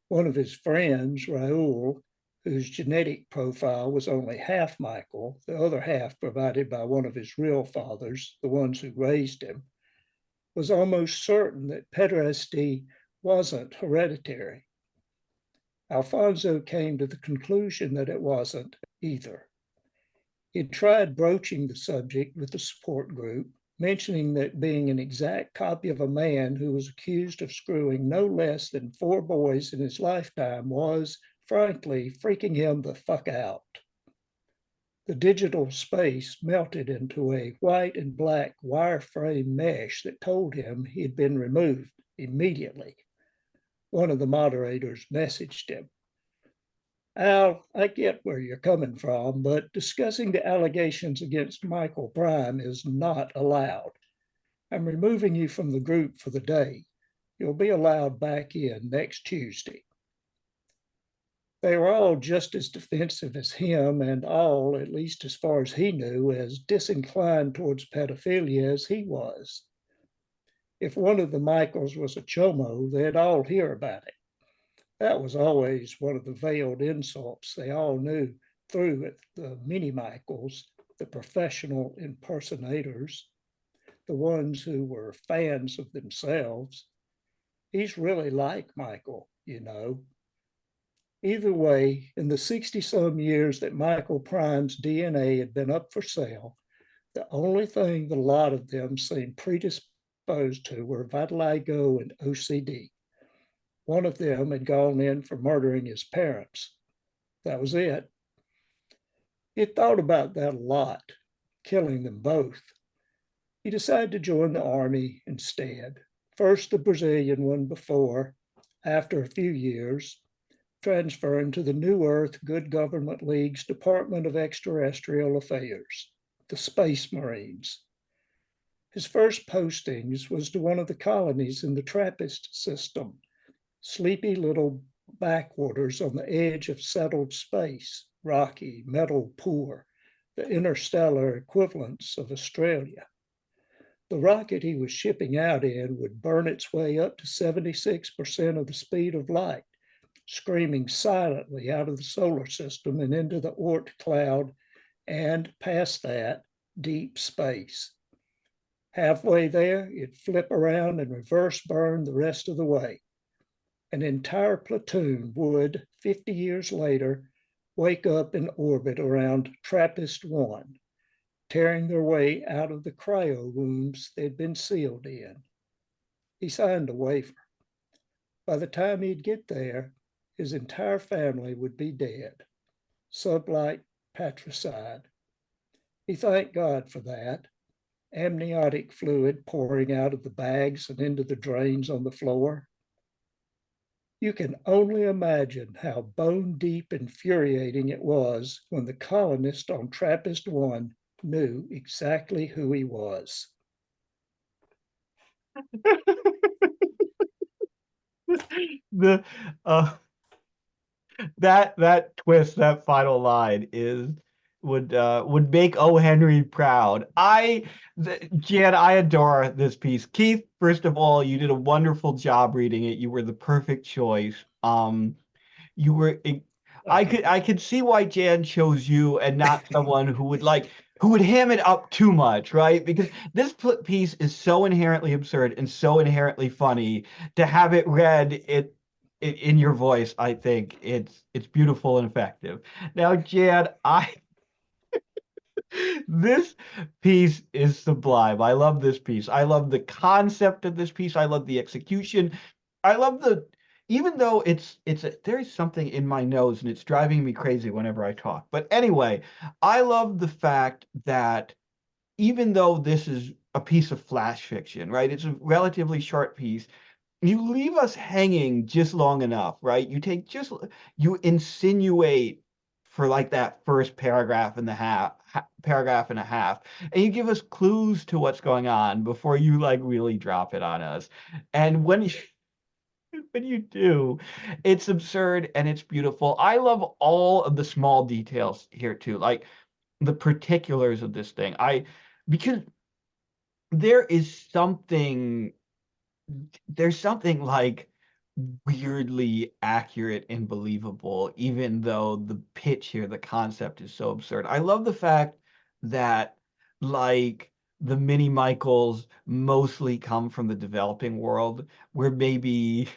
One of his friends, Raul, whose genetic profile was only half Michael, the other half provided by one of his real fathers, the ones who raised him, was almost certain that pederasty wasn't hereditary. Alfonso came to the conclusion that it wasn't either. He'd tried broaching the subject with the support group, mentioning that being an exact copy of a man who was accused of screwing no less than 4 boys in his lifetime was, frankly, freaking him the fuck out. The digital space melted into a white and black wireframe mesh that told him he had been removed immediately. One of the moderators messaged him. Al, I get where you're coming from, but discussing the allegations against Michael Prime is not allowed. I'm removing you from the group for the day. You'll be allowed back in next Tuesday. They were all just as defensive as him and all, at least as far as he knew, as disinclined towards pedophilia as he was. If one of the Michaels was a chomo, they'd all hear about it. That was always one of the veiled insults they all knew through at the mini Michaels, the professional impersonators, the ones who were fans of themselves. He's really like Michael, you know. Either way, in the 60-some years that Michael Prime's DNA had been up for sale, the only thing the lot of them seemed predisposed to were vitiligo and OCD. One of them had gone in for murdering his parents. That was it. He had thought about that a lot, killing them both. He decided to join the army instead. First the Brazilian one before, after a few years, transferring to the New Earth Good Government League's Department of Extraterrestrial Affairs, the Space Marines. His first postings was to one of the colonies in the TRAPPIST system, sleepy little backwaters on the edge of settled space, rocky, metal poor, the interstellar equivalents of Australia. The rocket he was shipping out in would burn its way up to 76% of the speed of light, screaming silently out of the solar system and into the Oort cloud, and past that, deep space. Halfway there, it'd flip around and reverse burn the rest of the way. An entire platoon would, 50 years later, wake up in orbit around TRAPPIST-1, tearing their way out of the cryo rooms they'd been sealed in. He signed a waiver. By the time he'd get there, his entire family would be dead. Sublight patricide. He thanked God for that. Amniotic fluid pouring out of the bags and into the drains on the floor. You can only imagine how bone-deep infuriating it was when the colonist on TRAPPIST-1 knew exactly who he was. The that twist, that final line would make O. Henry proud. Jan, I adore this piece. Keith, first of all, you did a wonderful job reading it. You were the perfect choice. You were I could see why Jan chose you and not someone who would ham it up too much, right? Because this piece is so inherently absurd and so inherently funny. To have it read in your voice, I think it's beautiful and effective. Now, Jan, this piece is sublime. I love this piece. I love the concept of this piece. I love the execution. I love even though there's something in my nose and it's driving me crazy whenever I talk. But anyway, I love the fact that even though this is a piece of flash fiction, right? It's a relatively short piece. You leave us hanging just long enough, right? You insinuate for like that first paragraph and a half, and you give us clues to what's going on before you like really drop it on us. And when you do, it's absurd and it's beautiful. I love all of the small details here too, like the particulars of this thing. Because there is something there's something like weirdly accurate and believable, even though the pitch here, the concept is so absurd. I love the fact that like the mini Michaels mostly come from the developing world, where maybe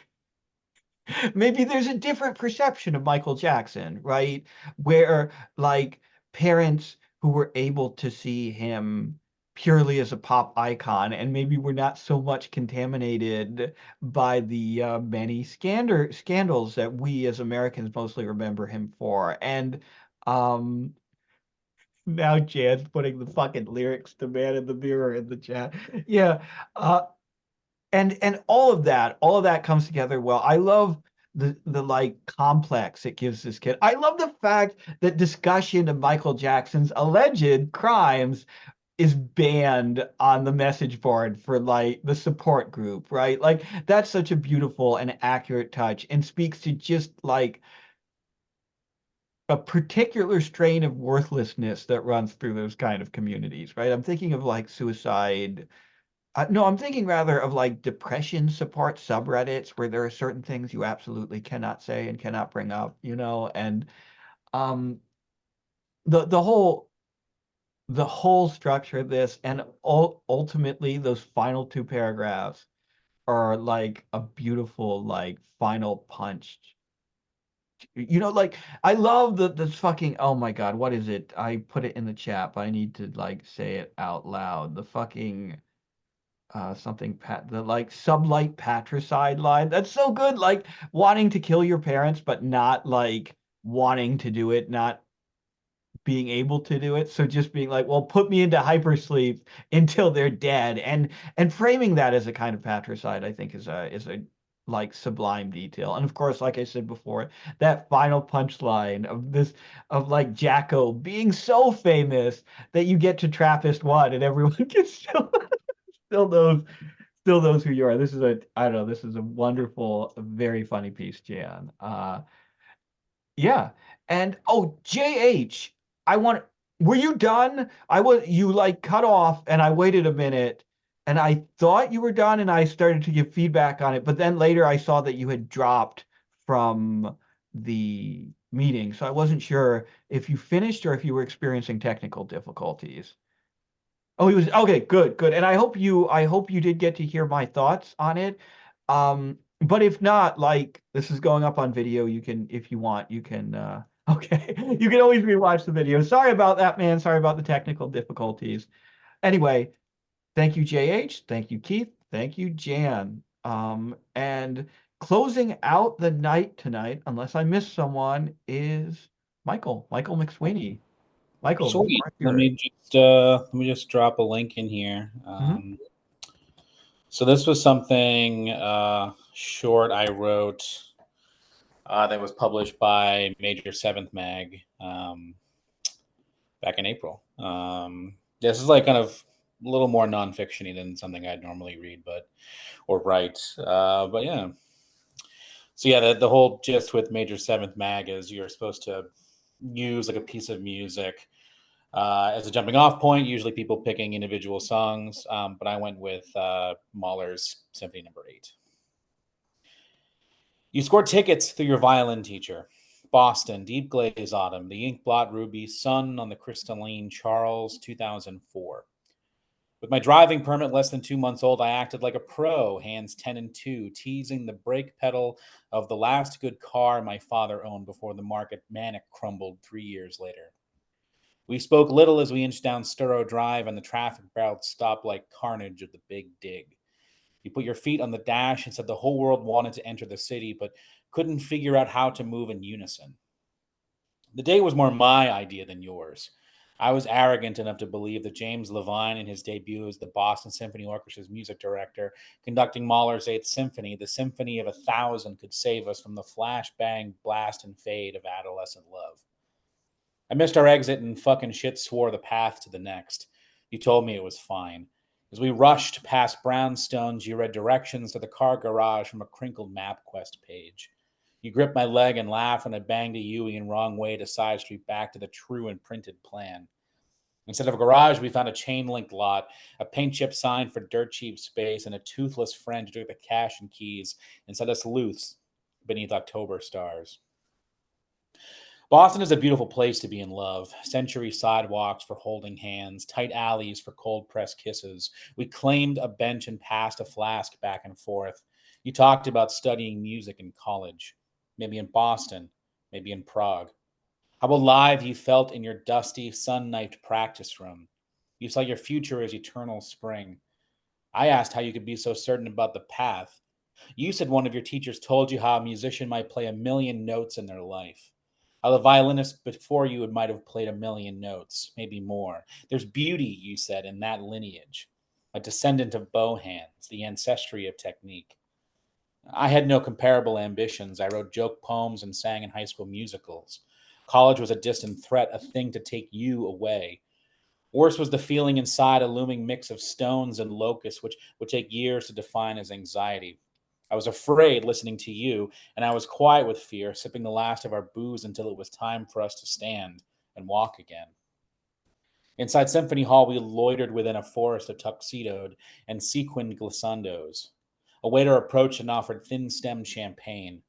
there's a different perception of Michael Jackson, right? Where like parents who were able to see him purely as a pop icon, and maybe we're not so much contaminated by the many scandals that we as Americans mostly remember him for. And now Jan's putting the fucking lyrics to Man in the Mirror in the chat. Yeah. And all of that comes together well. I love the like complex it gives this kid. I love the fact that discussion of Michael Jackson's alleged crimes is banned on the message board for like the support group, right? Like that's such a beautiful and accurate touch and speaks to just like a particular strain of worthlessness that runs through those kind of communities, right? I'm thinking of like suicide. No, I'm thinking rather of like depression support subreddits where there are certain things you absolutely cannot say and cannot bring up, and um the whole structure of this, and ultimately those final two paragraphs are like a beautiful like final punch. Like I love the fucking, oh my God, what is it? I put it in the chat, but I need to like say it out loud. The fucking the like sublight patricide line. That's so good. Like wanting to kill your parents, but not like wanting to do it, not being able to do it. So just being like, well, put me into hypersleep until they're dead. And framing that as a kind of patricide, I think is a like sublime detail. And of course, like I said before, that final punchline of like Jacko being so famous that you get to Trappist one and everyone can still knows who you are. This is I don't know, this is a wonderful, very funny piece, Jan. Yeah. And oh, JH, I want were you done? You like cut off and I waited a minute and I thought you were done and I started to give feedback on it, but then later I saw that you had dropped from the meeting. So I wasn't sure if you finished or if you were experiencing technical difficulties. Oh, he was okay, good, good. And I hope you did get to hear my thoughts on it. But if not, like this is going up on video, you can if you want, you can okay. You can always rewatch the video. Sorry about that, man. Sorry about the technical difficulties. Anyway, thank you, JH. Thank you, Keith. Thank you, Jan. And closing out the night tonight, unless I missed someone, is Michael McSweeney. Michael, the Sweet. floor is Let yours. me just drop a link in here. So this was something short I wrote that was published by Major Seventh Mag back in April. This is like kind of a little more nonfiction-y than something I'd normally read, or write. But yeah. So yeah, the whole gist with Major Seventh Mag is you're supposed to use like a piece of music as a jumping off point, usually people picking individual songs, but I went with Mahler's Symphony No. 8. You scored tickets through your violin teacher. Boston, deep glaze autumn, the ink blot ruby, sun on the crystalline Charles, 2004. With my driving permit less than 2 months old, I acted like a pro, hands 10 and 2, teasing the brake pedal of the last good car my father owned before the market manic crumbled 3 years later. We spoke little as we inched down Sturrow Drive and the traffic barreled stopped like carnage of the Big Dig. You put your feet on the dash and said the whole world wanted to enter the city, but couldn't figure out how to move in unison. The day was more my idea than yours. I was arrogant enough to believe that James Levine, in his debut as the Boston Symphony Orchestra's music director, conducting Mahler's Eighth Symphony, the Symphony of 1,000, could save us from the flash, bang, blast, and fade of adolescent love. I missed our exit and fucking shit swore the path to the next. You told me it was fine. As we rushed past brownstones, you read directions to the car garage from a crinkled MapQuest page. You gripped my leg and laughed when I banged a U-ing wrong way to side street back to the true and printed plan. Instead of a garage, we found a chain-linked lot, a paint chip sign for dirt cheap space, and a toothless friend who took the cash and keys and set us loose beneath October stars. Boston is a beautiful place to be in love. Century sidewalks for holding hands, tight alleys for cold-pressed kisses. We claimed a bench and passed a flask back and forth. You talked about studying music in college, maybe in Boston, maybe in Prague. How alive you felt in your dusty, sun-knifed practice room. You saw your future as eternal spring. I asked how you could be so certain about the path. You said one of your teachers told you how a musician might play 1,000,000 notes in their life. How the violinist before you might have played 1,000,000 notes, maybe more. There's beauty, you said, in that lineage. A descendant of bow hands, the ancestry of technique. I had no comparable ambitions. I wrote joke poems and sang in high school musicals. College was a distant threat, a thing to take you away. Worse was the feeling inside, a looming mix of stones and locusts, which would take years to define as anxiety. I was afraid listening to you, and I was quiet with fear, sipping the last of our booze until it was time for us to stand and walk again. Inside Symphony Hall, we loitered within a forest of tuxedoed and sequined glissandos. A waiter approached and offered thin-stemmed champagne.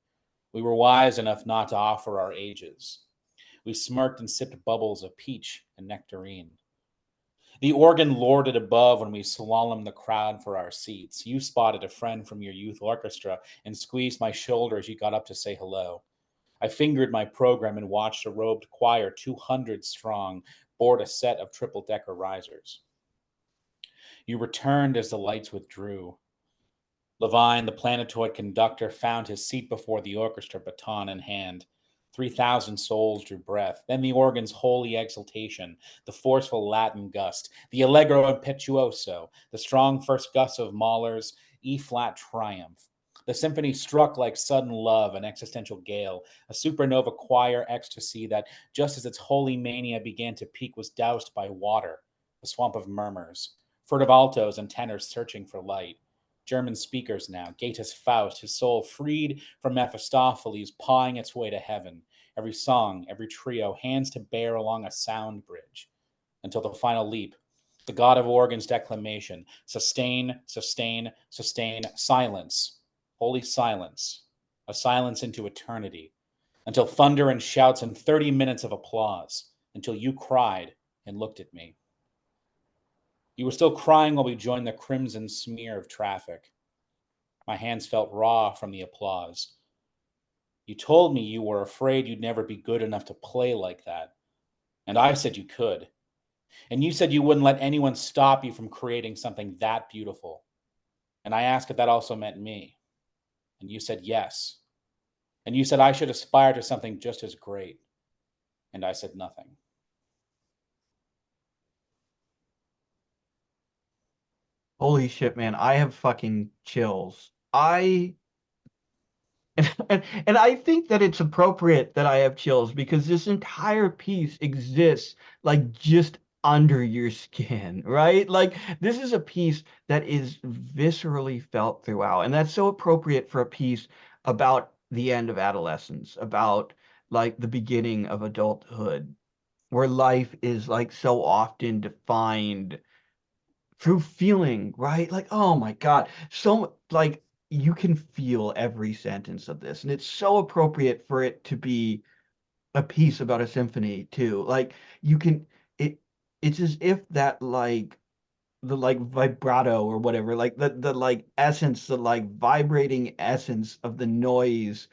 We were wise enough not to offer our ages. We smirked and sipped bubbles of peach and nectarine. The organ lorded above when we slalomed the crowd for our seats. You spotted a friend from your youth orchestra and squeezed my shoulder as you got up to say hello. I fingered my program and watched a robed choir, 200 strong, board a set of triple-decker risers. You returned as the lights withdrew. Levine, the planetoid conductor, found his seat before the orchestra, baton in hand. 3,000 souls drew breath. Then the organ's holy exultation, the forceful Latin gust, the allegro impetuoso, the strong first gust of Mahler's E-flat triumph. The symphony struck like sudden love, an existential gale, a supernova choir ecstasy that, just as its holy mania began to peak, was doused by water, a swamp of murmurs, furtive altos and tenors searching for light. German speakers now, Goethe's Faust, his soul freed from Mephistopheles, pawing its way to heaven. Every song, every trio, hands to bear along a sound bridge, until the final leap, the god of organs' declamation, sustain, sustain, sustain, silence, holy silence, a silence into eternity, until thunder and shouts and 30 minutes of applause, until you cried and looked at me. You were still crying while we joined the crimson smear of traffic. My hands felt raw from the applause. You told me you were afraid you'd never be good enough to play like that. And I said you could. And you said you wouldn't let anyone stop you from creating something that beautiful. And I asked if that also meant me. And you said yes. And you said I should aspire to something just as great. And I said nothing. Holy shit, man. I have fucking chills. And I think that it's appropriate that I have chills because this entire piece exists like just under your skin, right? Like this is a piece that is viscerally felt throughout. And that's so appropriate for a piece about the end of adolescence, about like the beginning of adulthood, where life is like so often defined through feeling, right? Like, oh my God, so like you can feel every sentence of this, and it's so appropriate for it to be a piece about a symphony too. Like you can it it's as if that like the like vibrato or whatever, like the like essence, the like vibrating essence of the noise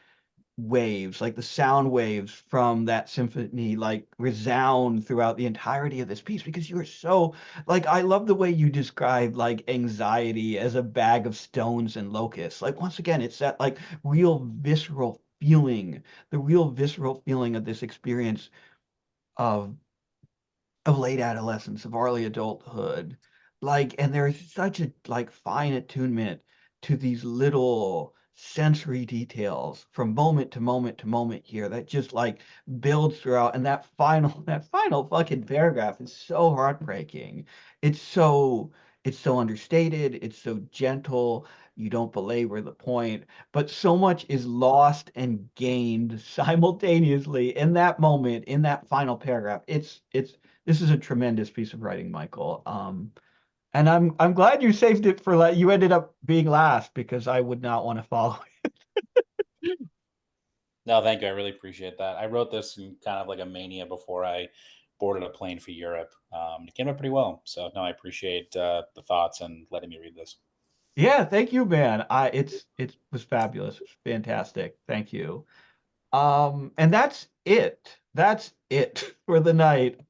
waves, like the sound waves from that symphony, like resound throughout the entirety of this piece because you are so like I love the way you describe like anxiety as a bag of stones and locusts. Like once again, it's that like real visceral feeling, the real visceral feeling of this experience of late adolescence, of early adulthood. Like, and there's such a like fine attunement to these little sensory details from moment to moment to moment here that just like builds throughout. And that final fucking paragraph is so heartbreaking. It's so understated, it's so gentle, you don't belabor the point, but so much is lost and gained simultaneously in that moment, in that final paragraph. It's this is a tremendous piece of writing, Michael. And I'm glad you saved it for like you ended up being last because I would not want to follow. No, thank you. I really appreciate that. I wrote this in kind of like a mania before I boarded a plane for Europe. It came out pretty well. So no, I appreciate the thoughts and letting me read this. Yeah, thank you, man. It was fabulous. It was fantastic. Thank you. And that's it. That's it for the night.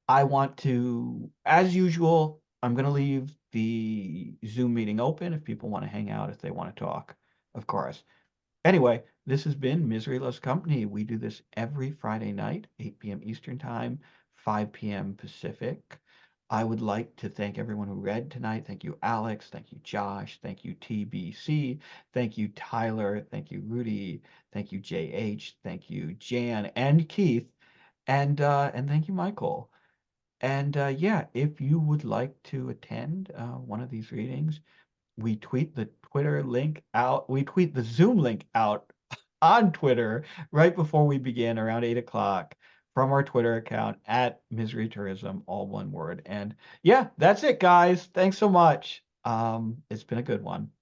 I want to, as usual, I'm going to leave the Zoom meeting open if people want to hang out, if they want to talk, of course. Anyway, this has been Misery Loves Company. We do this every Friday night, 8 p.m. Eastern Time, 5 p.m. Pacific. I would like to thank everyone who read tonight. Thank you, Alex. Thank you, Josh. Thank you, TBC. Thank you, Tyler. Thank you, Rudy. Thank you, JH. Thank you, Jan and Keith. And thank you, Michael. And yeah, if you would like to attend one of these readings, we tweet the Twitter link out. We tweet the Zoom link out on Twitter right before we begin around 8 o'clock from our Twitter account at Misery Tourism, all one word. And yeah, that's it, guys. Thanks so much. It's been a good one.